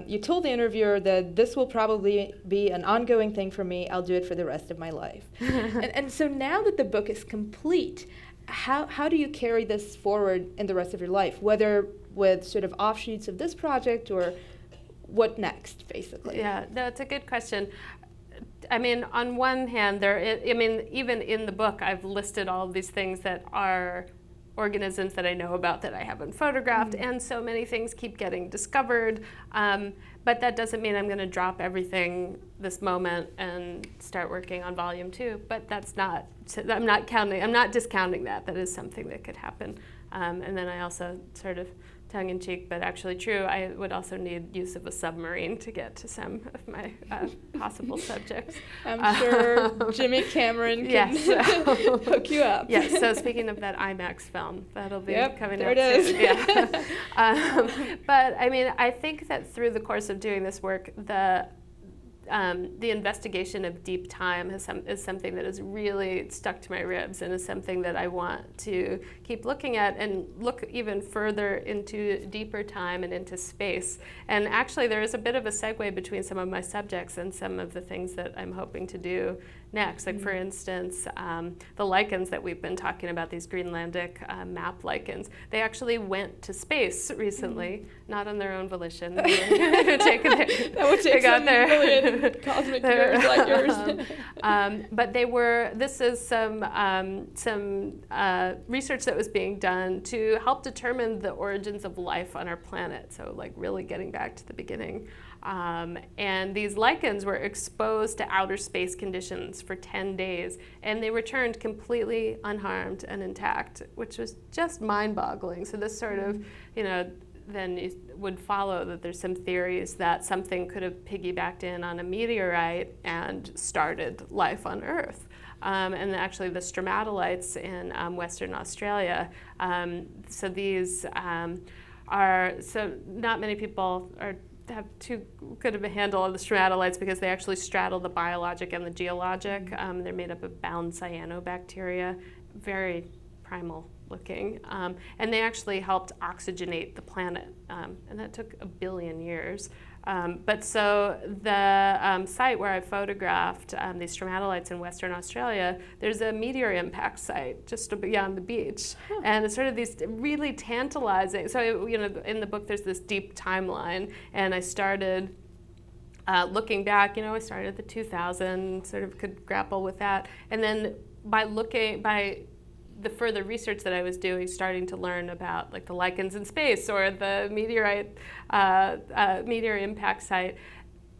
S3: you told the interviewer that this will probably be an ongoing thing for me, I'll do it for the rest of my life. and so now that the book is complete, how do you carry this forward in the rest of your life, whether with sort of offshoots of this project or what next, basically?
S2: Yeah, no, it's a good question. I mean, on one hand, even in the book, I've listed all of these things that are organisms that I know about that I haven't photographed, and so many things keep getting discovered. But that doesn't mean I'm going to drop everything this moment and start working on volume 2. But I'm not discounting that. That is something that could happen. And then I also sort of tongue-in-cheek, but actually true, I would also need use of a submarine to get to some of my possible subjects.
S3: I'm sure Jimmy Cameron can hook you up.
S2: Yes, so speaking of that IMAX film, that'll be coming
S3: there
S2: out
S3: it is.
S2: soon. Yeah. But I mean, I think that through the course of doing this work, the investigation of deep time is something that has really stuck to my ribs and is something that I want to keep looking at and look even further into deeper time and into space. And actually there is a bit of a segue between some of my subjects and some of the things that I'm hoping to do next. Like for instance, the lichens that we've been talking about, these Greenlandic map lichens, they actually went to space recently, not on their own volition. That
S3: would take some million cosmic years like yours.
S2: But this is some research that was being done to help determine the origins of life on our planet. So like really getting back to the beginning. And these lichens were exposed to outer space conditions for 10 days, and they returned completely unharmed and intact, which was just mind-boggling. So this sort of, then it would follow that there's some theories that something could have piggybacked in on a meteorite and started life on Earth. And actually the stromatolites in Western Australia, so these not many people have too good of a handle on the stromatolites because they actually straddle the biologic and the geologic. They're made up of bound cyanobacteria, very primal looking. And they actually helped oxygenate the planet, and that took 1 billion years. But so the site where I photographed these stromatolites in Western Australia, there's a meteor impact site just beyond the beach. And it's sort of these really tantalizing, so in the book there's this deep timeline, and I started looking back, I started at the 2000, sort of could grapple with that. And then by the further research that I was doing, starting to learn about like the lichens in space or the meteor impact site,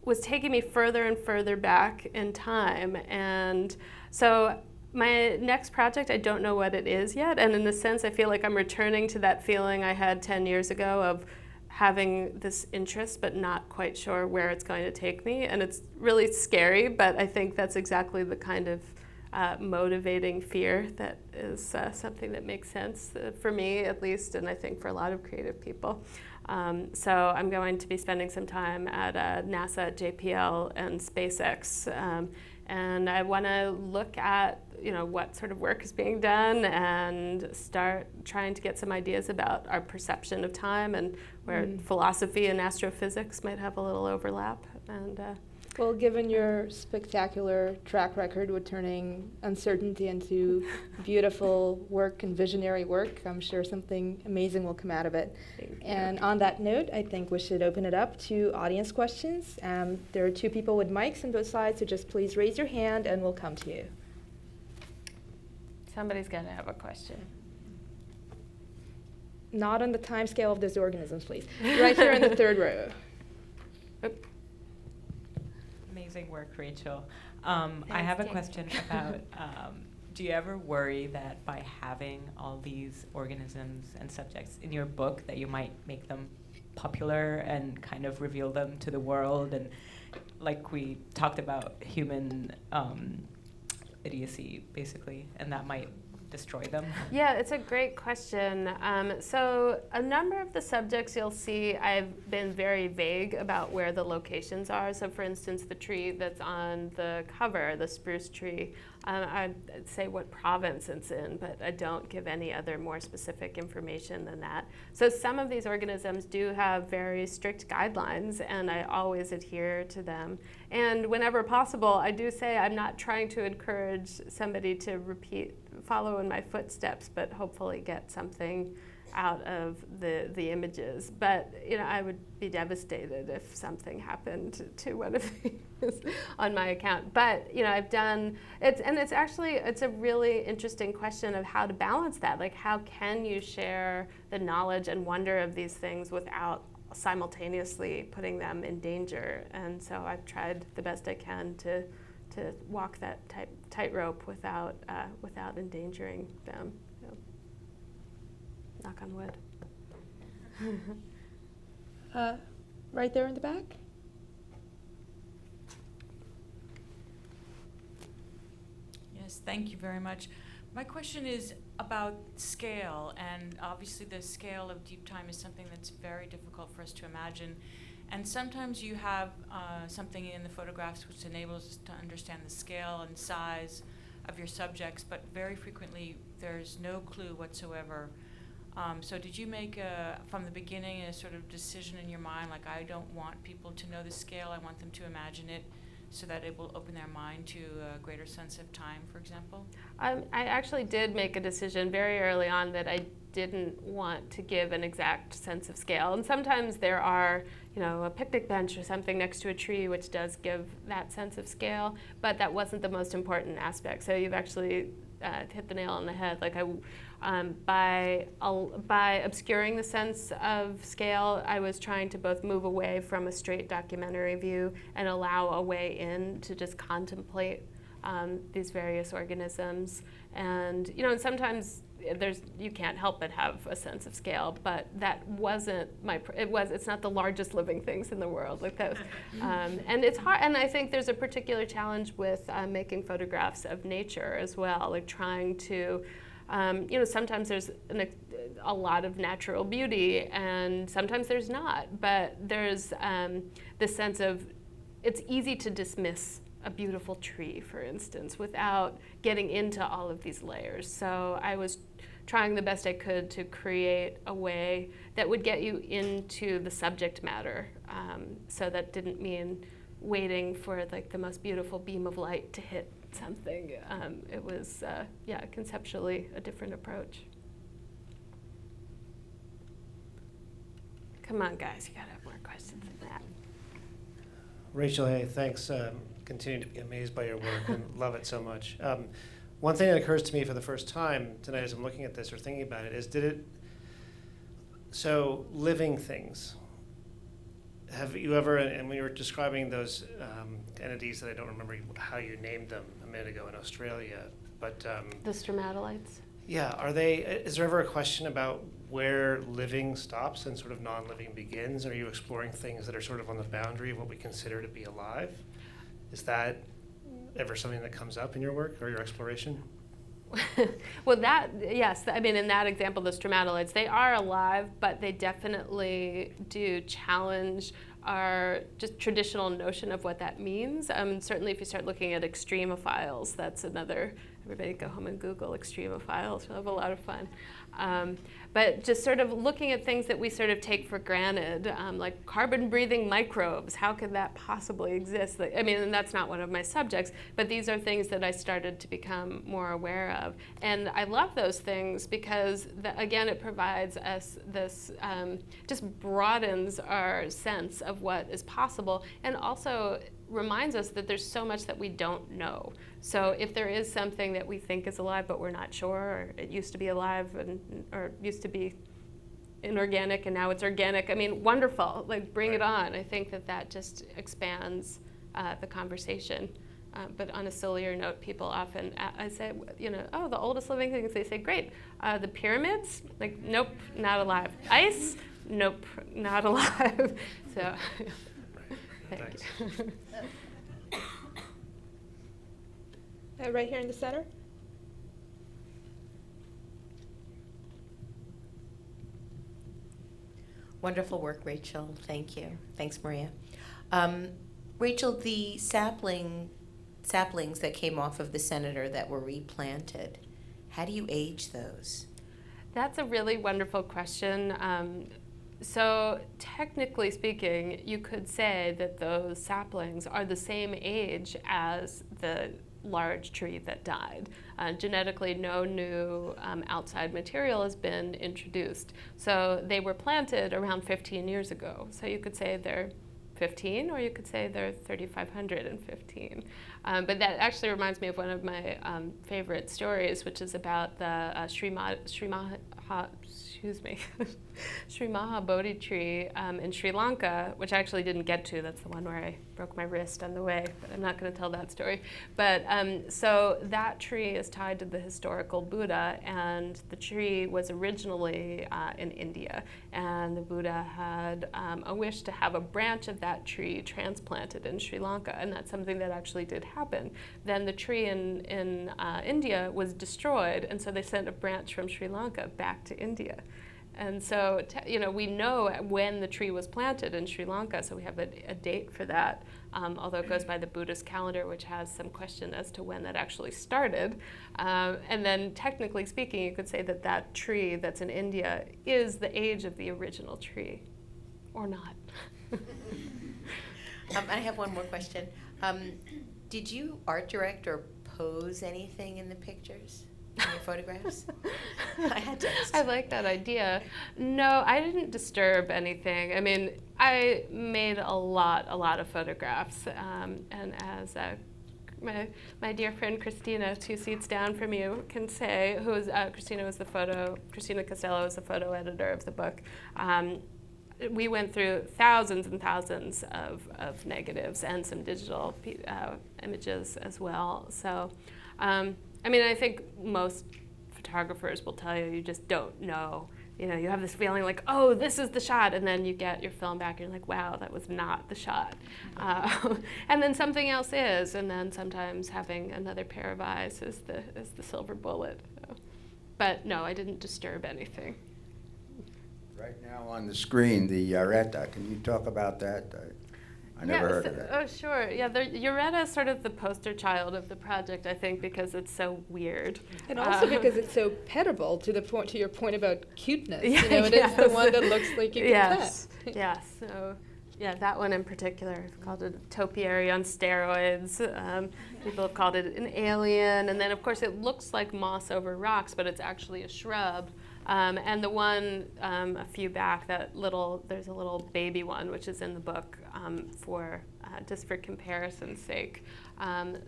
S2: was taking me further and further back in time. And so my next project, I don't know what it is yet. And in a sense, I feel like I'm returning to that feeling I had 10 years ago of having this interest but not quite sure where it's going to take me. And it's really scary, but I think that's exactly the kind of motivating fear that is something that makes sense for me at least, and I think for a lot of creative people. So I'm going to be spending some time at NASA, JPL, and SpaceX And I want to look at, what sort of work is being done and start trying to get some ideas about our perception of time and where philosophy and astrophysics might have a little overlap. And
S3: well, given your spectacular track record with turning uncertainty into beautiful work and visionary work, I'm sure something amazing will come out of it. And on that note, I think we should open it up to audience questions. There are 2 people with mics on both sides, so just please raise your hand and we'll come to you.
S2: Somebody's going to have a question.
S3: Not on the time scale of those organisms, please. Right here in the 3rd row.
S2: Oop.
S4: Amazing work, Rachel. I have a question about, do you ever worry that by having all these organisms and subjects in your book that you might make them popular and kind of reveal them to the world? And like we talked about human idiocy, basically, and that might destroy them?
S2: Yeah, it's a great question. So a number of the subjects you'll see, I've been very vague about where the locations are. So for instance, the tree that's on the cover, the spruce tree, I'd say what province it's in, but I don't give any other more specific information than that. So some of these organisms do have very strict guidelines, and I always adhere to them. And whenever possible, I do say I'm not trying to encourage somebody to follow in my footsteps, but hopefully get something out of the images. But I would be devastated if something happened to one of these on my account. But I've done it, and it's a really interesting question of how to balance that. Like, how can you share the knowledge and wonder of these things without simultaneously putting them in danger? And so I've tried the best I can to walk that tightrope without endangering them. Knock on wood.
S3: Right there in the back.
S5: Yes, thank you very much. My question is about scale, and obviously the scale of deep time is something that's very difficult for us to imagine. And sometimes you have something in the photographs which enables us to understand the scale and size of your subjects, but very frequently there's no clue whatsoever. So did you make, from the beginning, a sort of decision in your mind, like, I don't want people to know the scale, I want them to imagine it, so that it will open their mind to a greater sense of time, for example?
S2: I actually did make a decision very early on that I didn't want to give an exact sense of scale. And sometimes there are, a picnic bench or something next to a tree which does give that sense of scale, but that wasn't the most important aspect. So you've actually hit the nail on the head. Like, by obscuring the sense of scale, I was trying to both move away from a straight documentary view and allow a way in to just contemplate these various organisms. And and sometimes you can't help but have a sense of scale, but that wasn't it's not the largest living things in the world, like that. And it's hard, and I think there's a particular challenge with making photographs of nature as well, like trying to sometimes there's a lot of natural beauty, and sometimes there's not, but there's this sense of it's easy to dismiss a beautiful tree, for instance, without getting into all of these layers. So I was trying the best I could to create a way that would get you into the subject matter. So that didn't mean waiting for like the most beautiful beam of light to hit something. It was, conceptually a different approach. Come on, guys, you gotta have more questions than that.
S6: Rachel, hey, thanks. Continue to be amazed by your work and love it so much. One thing that occurs to me for the first time tonight as I'm looking at this or thinking about it is, so living things, have you ever, and when you were describing those entities that I don't remember how you named them a minute ago in Australia, but
S2: The stromatolites?
S6: yeah, is there ever a question about where living stops and sort of non-living begins? Are you exploring things that are sort of on the boundary of what we consider to be alive? Is that ever something that comes up in your work or your exploration?
S2: Well, yes. I mean, in that example, the stromatolites, they are alive, but they definitely do challenge our just traditional notion of what that means. Certainly if you start looking at extremophiles, that's another, everybody go home and Google extremophiles, you'll have a lot of fun. But just sort of looking at things that we sort of take for granted, like carbon-breathing microbes, how could that possibly exist? I mean, and that's not one of my subjects, but these are things that I started to become more aware of. And I love those things because, again, it provides us this, just broadens our sense of what is possible, and also reminds us that there's so much that we don't know. So if there is something that we think is alive but we're not sure, or it used to be alive or used to be inorganic and now it's organic, I mean, wonderful, like bring it on. I think that just expands the conversation. But on a sillier note, people often, I say, oh, the oldest living things, they say, great. The pyramids? Like, nope, not alive. Ice? Nope, not alive. So, thank you.
S3: Right here in the center.
S7: Wonderful work, Rachel. Thank you. Thanks, Maria. Rachel, the saplings that came off of the senator that were replanted, how do you age those?
S2: That's a really wonderful question. So technically speaking, you could say that those saplings are the same age as the large tree that died. Genetically, no new outside material has been introduced. So they were planted around 15 years ago. So you could say they're 15, or you could say they're 3,515. But that actually reminds me of one of my favorite stories, which is about the Sri Maha Bodhi tree in Sri Lanka, which I actually didn't get to. That's the one where I broke my wrist on the way, but I'm not going to tell that story. But so that tree is tied to the historical Buddha, and the tree was originally in India, and the Buddha had a wish to have a branch of that tree transplanted in Sri Lanka, and that's something that actually did happen. Then the tree in India was destroyed, and so they sent a branch from Sri Lanka back to India. And so, we know when the tree was planted in Sri Lanka, so we have a date for that, although it goes by the Buddhist calendar, which has some question as to when that actually started. And then, technically speaking, you could say that that tree that's in India is the age of the original tree, or not.
S7: I have one more question. Did you art direct or pose anything in the pictures? In your photographs? I had to ask.
S2: I like that idea. No, I didn't disturb anything. I mean, I made a lot of photographs, and as my dear friend Christina, 2 seats down from you, can say, Christina Costello was the photo editor of the book. We went through thousands and thousands of negatives and some digital images as well. So. I mean, I think most photographers will tell you just don't know. You have this feeling like, oh, this is the shot, and then you get your film back, and you're like, wow, that was not the shot. And then something else is, and then sometimes having another pair of eyes is the silver bullet. So. But no, I didn't disturb anything.
S8: Right now on the screen, the Yareta. Can you talk about that? I never heard of that.
S2: Oh, sure. Yeah, the Yareta is sort of the poster child of the project, I think, because it's so weird.
S3: And also because it's so petable, to your point about cuteness.
S2: Yeah,
S3: it is the one that looks like you can pet.
S2: Yes. So, yeah, that one in particular, I've called it a topiary on steroids. People have called it an alien. And then, of course, it looks like moss over rocks, but it's actually a shrub. And the one a few back, there's a little baby one, which is in the book just for comparison's sake.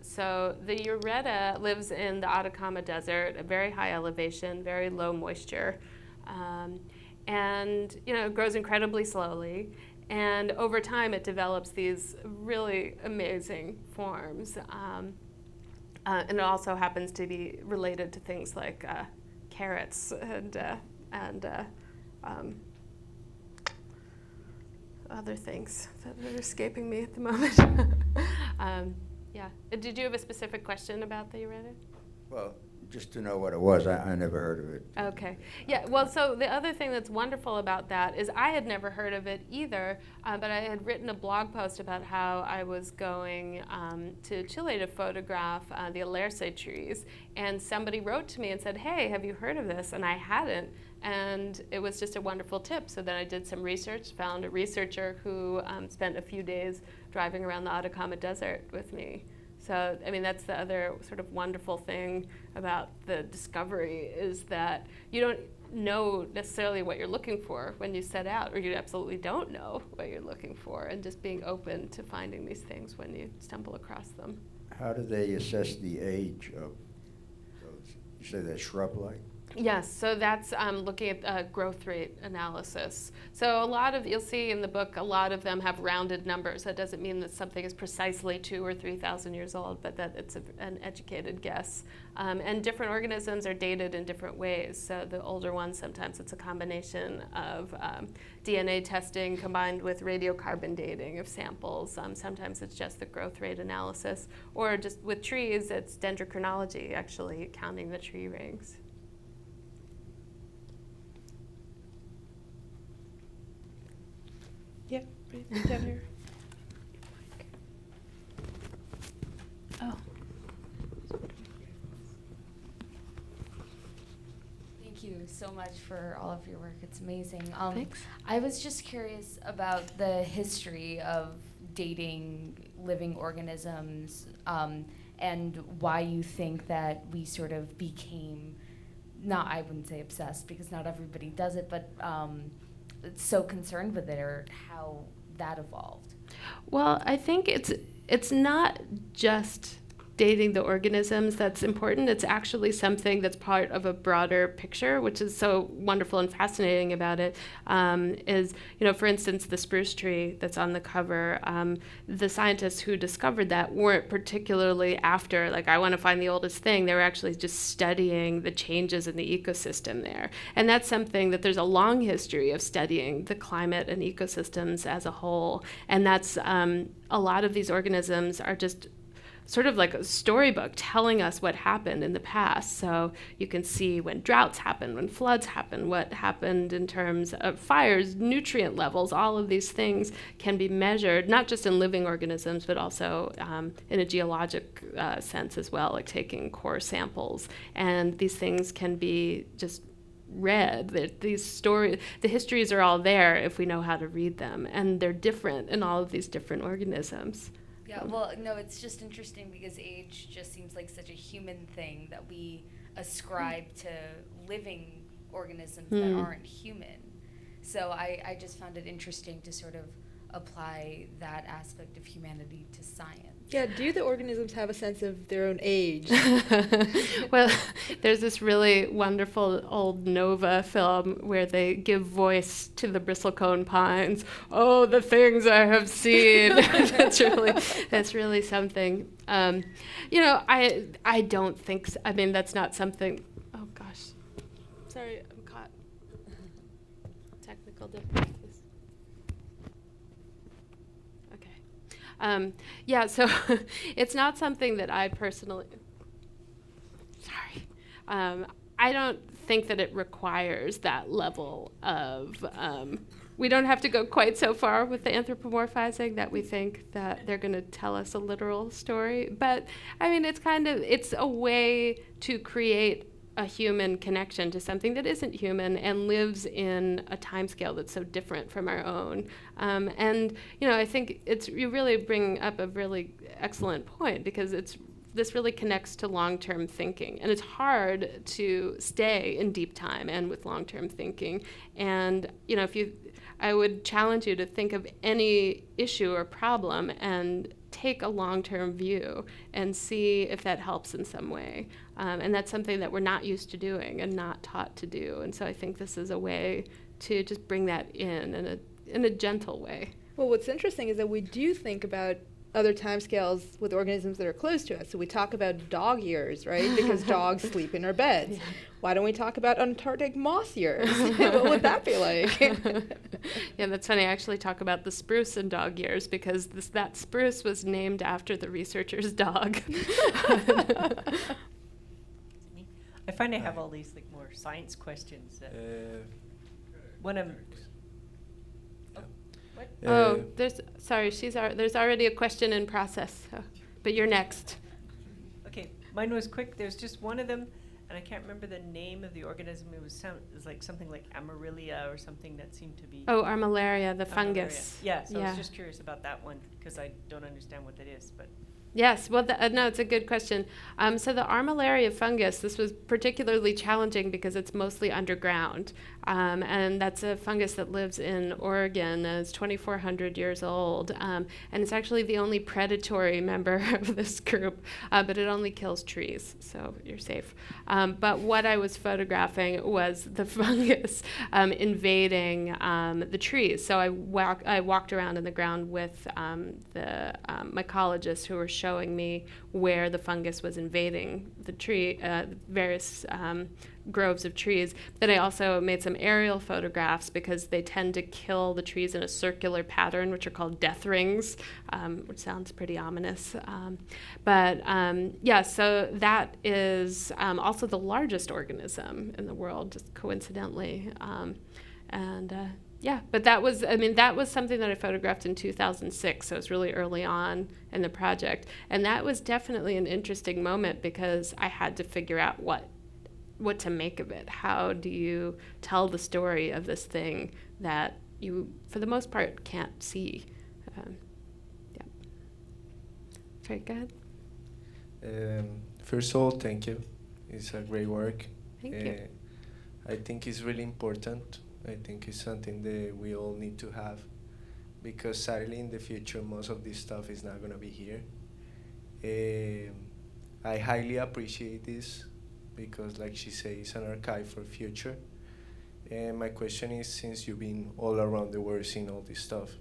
S2: So the Yareta lives in the Atacama Desert, a very high elevation, very low moisture, and it grows incredibly slowly. And over time, it develops these really amazing forms. And it also happens to be related to things like carrots and other things that are escaping me at the moment. Yeah. Did you have a specific question about the Yareta?
S8: Well, Just to know what it was, I never heard of it.
S2: Okay. Yeah, well, so the other thing that's wonderful about that is I had never heard of it either, but I had written a blog post about how I was going to Chile to photograph the Alerce trees, and somebody wrote to me and said, hey, have you heard of this? And I hadn't, and it was just a wonderful tip. So then I did some research, found a researcher who spent a few days driving around the Atacama Desert with me. So, I mean, that's the other sort of wonderful thing about the discovery is that you don't know necessarily what you're looking for when you set out, or you absolutely don't know what you're looking for, and just being open to finding these things when you stumble across them.
S8: How do they assess the age of those? You say they're shrub-like?
S2: Yes, so that's looking at growth rate analysis. So a lot of, you'll see in the book, a lot of them have rounded numbers. That doesn't mean that something is precisely 2,000 or 3,000 years old, but that it's an educated guess. And different organisms are dated in different ways. So the older ones, sometimes it's a combination of DNA testing combined with radiocarbon dating of samples. Sometimes it's just the growth rate analysis. Or just with trees, it's dendrochronology, actually counting the tree rings.
S3: Yeah, right down here.
S9: Oh. Thank you so much for all of your work. It's amazing.
S2: Thanks.
S9: I was just curious about the history of dating living organisms and why you think that we sort of became, I wouldn't say obsessed because not everybody does it, but so concerned with it, or how that evolved.
S2: Well, I think it's not just dating the organisms that's important. It's actually something that's part of a broader picture, which is so wonderful and fascinating about it. Is, for instance, the spruce tree that's on the cover, the scientists who discovered that weren't particularly after, like, I want to find the oldest thing. They were actually just studying the changes in the ecosystem there. And that's something that there's a long history of studying the climate and ecosystems as a whole. And that's, a lot of these organisms are just sort of like a storybook telling us what happened in the past. So you can see when droughts happen, when floods happen, what happened in terms of fires, nutrient levels. All of these things can be measured, not just in living organisms, but also in a geologic sense as well, like taking core samples. And these things can be just read. These stories, the histories are all there if we know how to read them. And they're different in all of these different organisms.
S9: Yeah, well, no, it's just interesting because age just seems like such a human thing that we ascribe to living organisms that aren't human. So I just found it interesting to sort of apply that aspect of humanity to science.
S3: Yeah, do the organisms have a sense of their own age?
S2: Well, there's this really wonderful old Nova film where they give voice to the bristlecone pines. Oh, the things I have seen. that's really something. I don't think so. I mean, that's not something. Oh gosh, sorry, I'm caught. Technical difficulties. So it's not something that I personally, I don't think that it requires that level of, we don't have to go quite so far with the anthropomorphizing that we think that they're going to tell us a literal story. But I mean, it's a way to create a human connection to something that isn't human and lives in a timescale that's so different from our own. I think you really bring up a really excellent point because this really connects to long-term thinking. And it's hard to stay in deep time and with long-term thinking. And, I would challenge you to think of any issue or problem and take a long-term view and see if that helps in some way. And that's something that we're not used to doing and not taught to do. And so I think this is a way to just bring that in a gentle way.
S3: Well, what's interesting is that we do think about other timescales with organisms that are close to us. So we talk about dog years, right? Because dogs sleep in our beds. Yeah. Why don't we talk about Antarctic moss years? What would that be like?
S2: Yeah, that's funny. I actually talk about the spruce in dog years because that spruce was named after the researcher's dog.
S10: I find I have all these like more science questions. One of
S2: there's already a question in process, so, but you're next.
S10: Okay, mine was quick. There's just one of them, and I can't remember the name of the organism. It was like something like Amaryllia or something that seemed to be.
S2: Oh, Armillaria, the
S10: Armillaria.
S2: fungus.
S10: Yeah, so I
S2: Yeah.
S10: was just curious about that one because I don't understand what that is, but.
S2: Yes, well, no, it's a good question. So the Armillaria fungus, this was particularly challenging because it's mostly underground. And that's a fungus that lives in Oregon. It's 2,400 years old. And it's actually the only predatory member of this group, but it only kills trees, so you're safe. But what I was photographing was the fungus invading the trees. So I walked around in the ground with the mycologists who were showing me where the fungus was invading the tree, various groves of trees. Then I also made some aerial photographs because they tend to kill the trees in a circular pattern, which are called death rings, which sounds pretty ominous. So that is also the largest organism in the world, just coincidentally. But that was something that I photographed in 2006, so it was really early on in the project. And that was definitely an interesting moment because I had to figure out what to make of it. How do you tell the story of this thing that you, for the most part, can't see? Very good.
S11: First of all, thank you. It's a great work.
S2: Thank you.
S11: I think it's really important. I think it's something that we all need to have because sadly in the future most of this stuff is not going to be here. I highly appreciate this because like she says, it's an archive for future. And my question is, since you've been all around the world seeing all this stuff,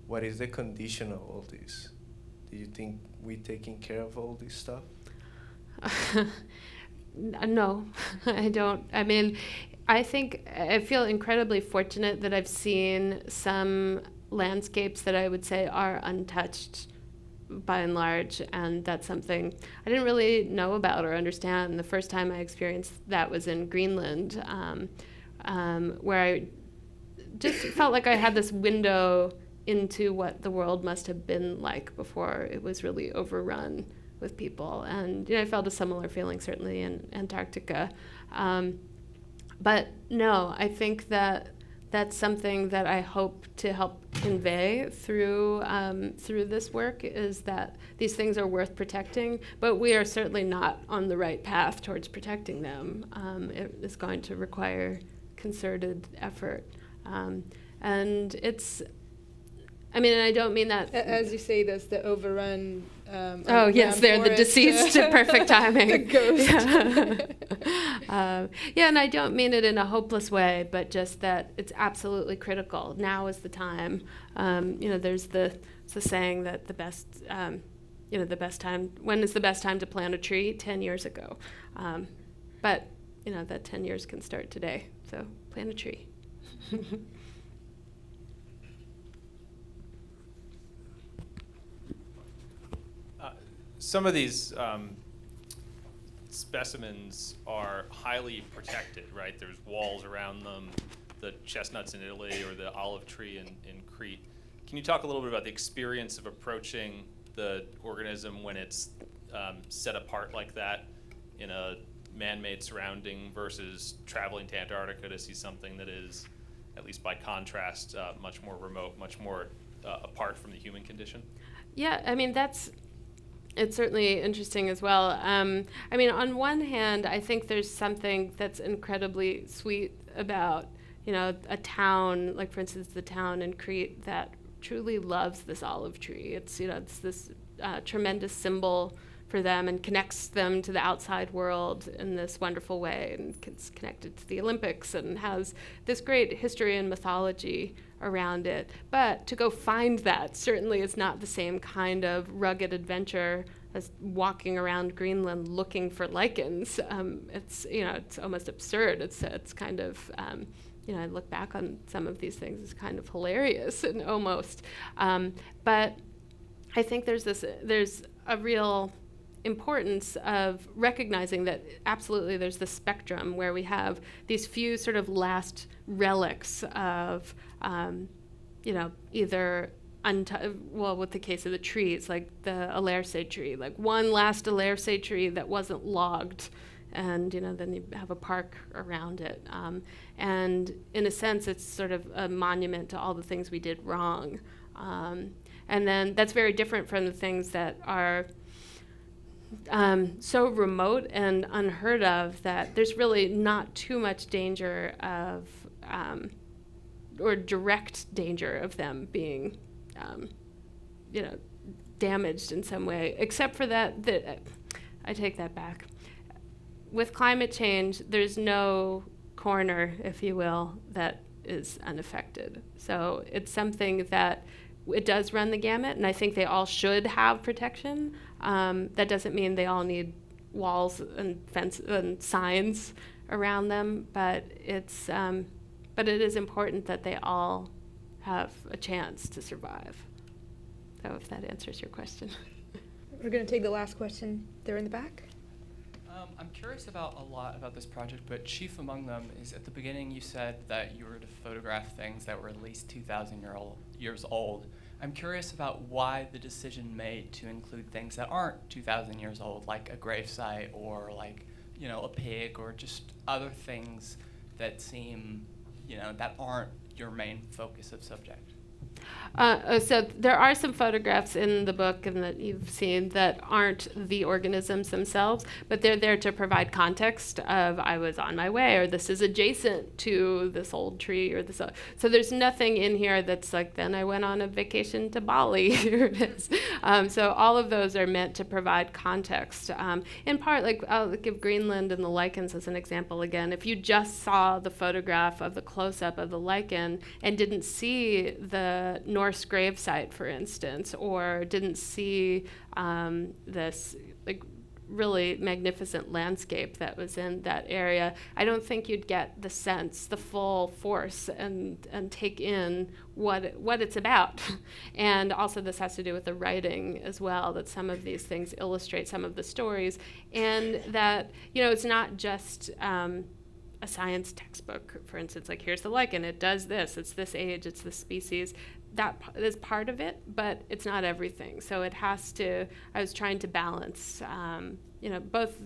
S11: what is the condition of all this? Do you think we're taking care of all this stuff?
S2: No, I don't. I mean, I feel incredibly fortunate that I've seen some landscapes that I would say are untouched by and large, and that's something I didn't really know about or understand. The first time I experienced that was in Greenland, where I just felt like I had this window into what the world must have been like before it was really overrun with people. And I felt a similar feeling certainly in Antarctica. But no, I think that that's something that I hope to help convey through this work, is that these things are worth protecting, but we are certainly not on the right path towards protecting them. It is going to require concerted effort. And it's, I mean, and I don't mean that.
S3: As you say, there's the overrun.
S2: Oh yes, they're the deceased. Perfect timing.
S3: The ghost.
S2: And I don't mean it in a hopeless way, but just that it's absolutely critical. Now is the time. There's the saying that the best time. When is the best time to plant a tree? 10 years ago. But that 10 years can start today. So plant a tree.
S12: Some of these specimens are highly protected, right? There's walls around them, the chestnuts in Italy or the olive tree in Crete. Can you talk a little bit about the experience of approaching the organism when it's set apart like that in a man-made surrounding versus traveling to Antarctica to see something that is, at least by contrast, much more remote, much more apart from the human condition?
S2: Yeah, I mean, it's certainly interesting as well. I mean, on one hand, I think there's something that's incredibly sweet about, a town, like for instance, the town in Crete that truly loves this olive tree. It's, it's this tremendous symbol for them and connects them to the outside world in this wonderful way, and it's connected to the Olympics and has this great history and mythology around it. But to go find that certainly is not the same kind of rugged adventure as walking around Greenland looking for lichens. It's almost absurd. It's kind of, I look back on some of these things as kind of hilarious and almost. But I think there's a real importance of recognizing that absolutely there's the spectrum where we have these few sort of last relics of, either with the case of the trees, like the Alerce tree, like one last Alerce tree that wasn't logged, and then you have a park around it. And in a sense, it's sort of a monument to all the things we did wrong. And then that's very different from the things that are so remote and unheard of that there's really not too much danger of, or direct danger of them being damaged in some way, except for that I take that back. With climate change, there's no corner, if you will, that is unaffected. So it's something that it does run the gamut, and I think they all should have protection. That doesn't mean they all need walls and fence and signs around them, but it is important that they all have a chance to survive. So if that answers your question.
S3: We're going to take the last question there in the back.
S13: I'm curious about a lot about this project, but chief among them is at the beginning you said that you were to photograph things that were at least 2,000 years old. I'm curious about why the decision made to include things that aren't 2,000 years old, like a gravesite or like, a pig or just other things that seem, that aren't your main focus of subject.
S2: So there are some photographs in the book and that you've seen that aren't the organisms themselves, but they're there to provide context of I was on my way, or this is adjacent to this old tree, or this. So there's nothing in here that's like, then I went on a vacation to Bali. Here it is. So all of those are meant to provide context. In part, like I'll give Greenland and the lichens as an example again. If you just saw the photograph of the close-up of the lichen and didn't see the Norse gravesite, for instance, or didn't see this like really magnificent landscape that was in that area, I don't think you'd get the sense, the full force, and take in what it's about. And also this has to do with the writing as well, that some of these things illustrate some of the stories, and that it's not just a science textbook, for instance, like here's the lichen, it does this, it's this age, it's this species. That is part of it, but it's not everything. So it has to, I was trying to balance, both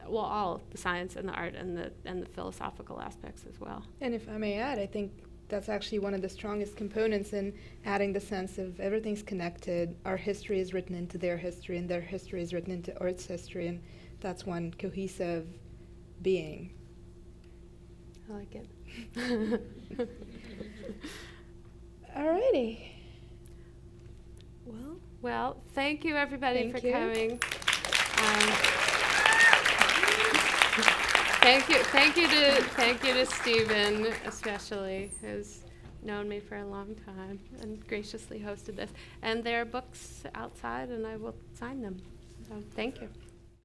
S2: all the science and the art and the philosophical aspects as well.
S3: And if I may add, I think that's actually one of the strongest components in adding the sense of everything's connected. Our history is written into their history, and their history is written into Earth's history, and that's one cohesive being.
S2: I like it.
S3: Alrighty.
S2: Well, thank you everybody for coming. Thank you to Stephen, especially, who's known me for a long time and graciously hosted this. And there are books outside, and I will sign them. So thank you.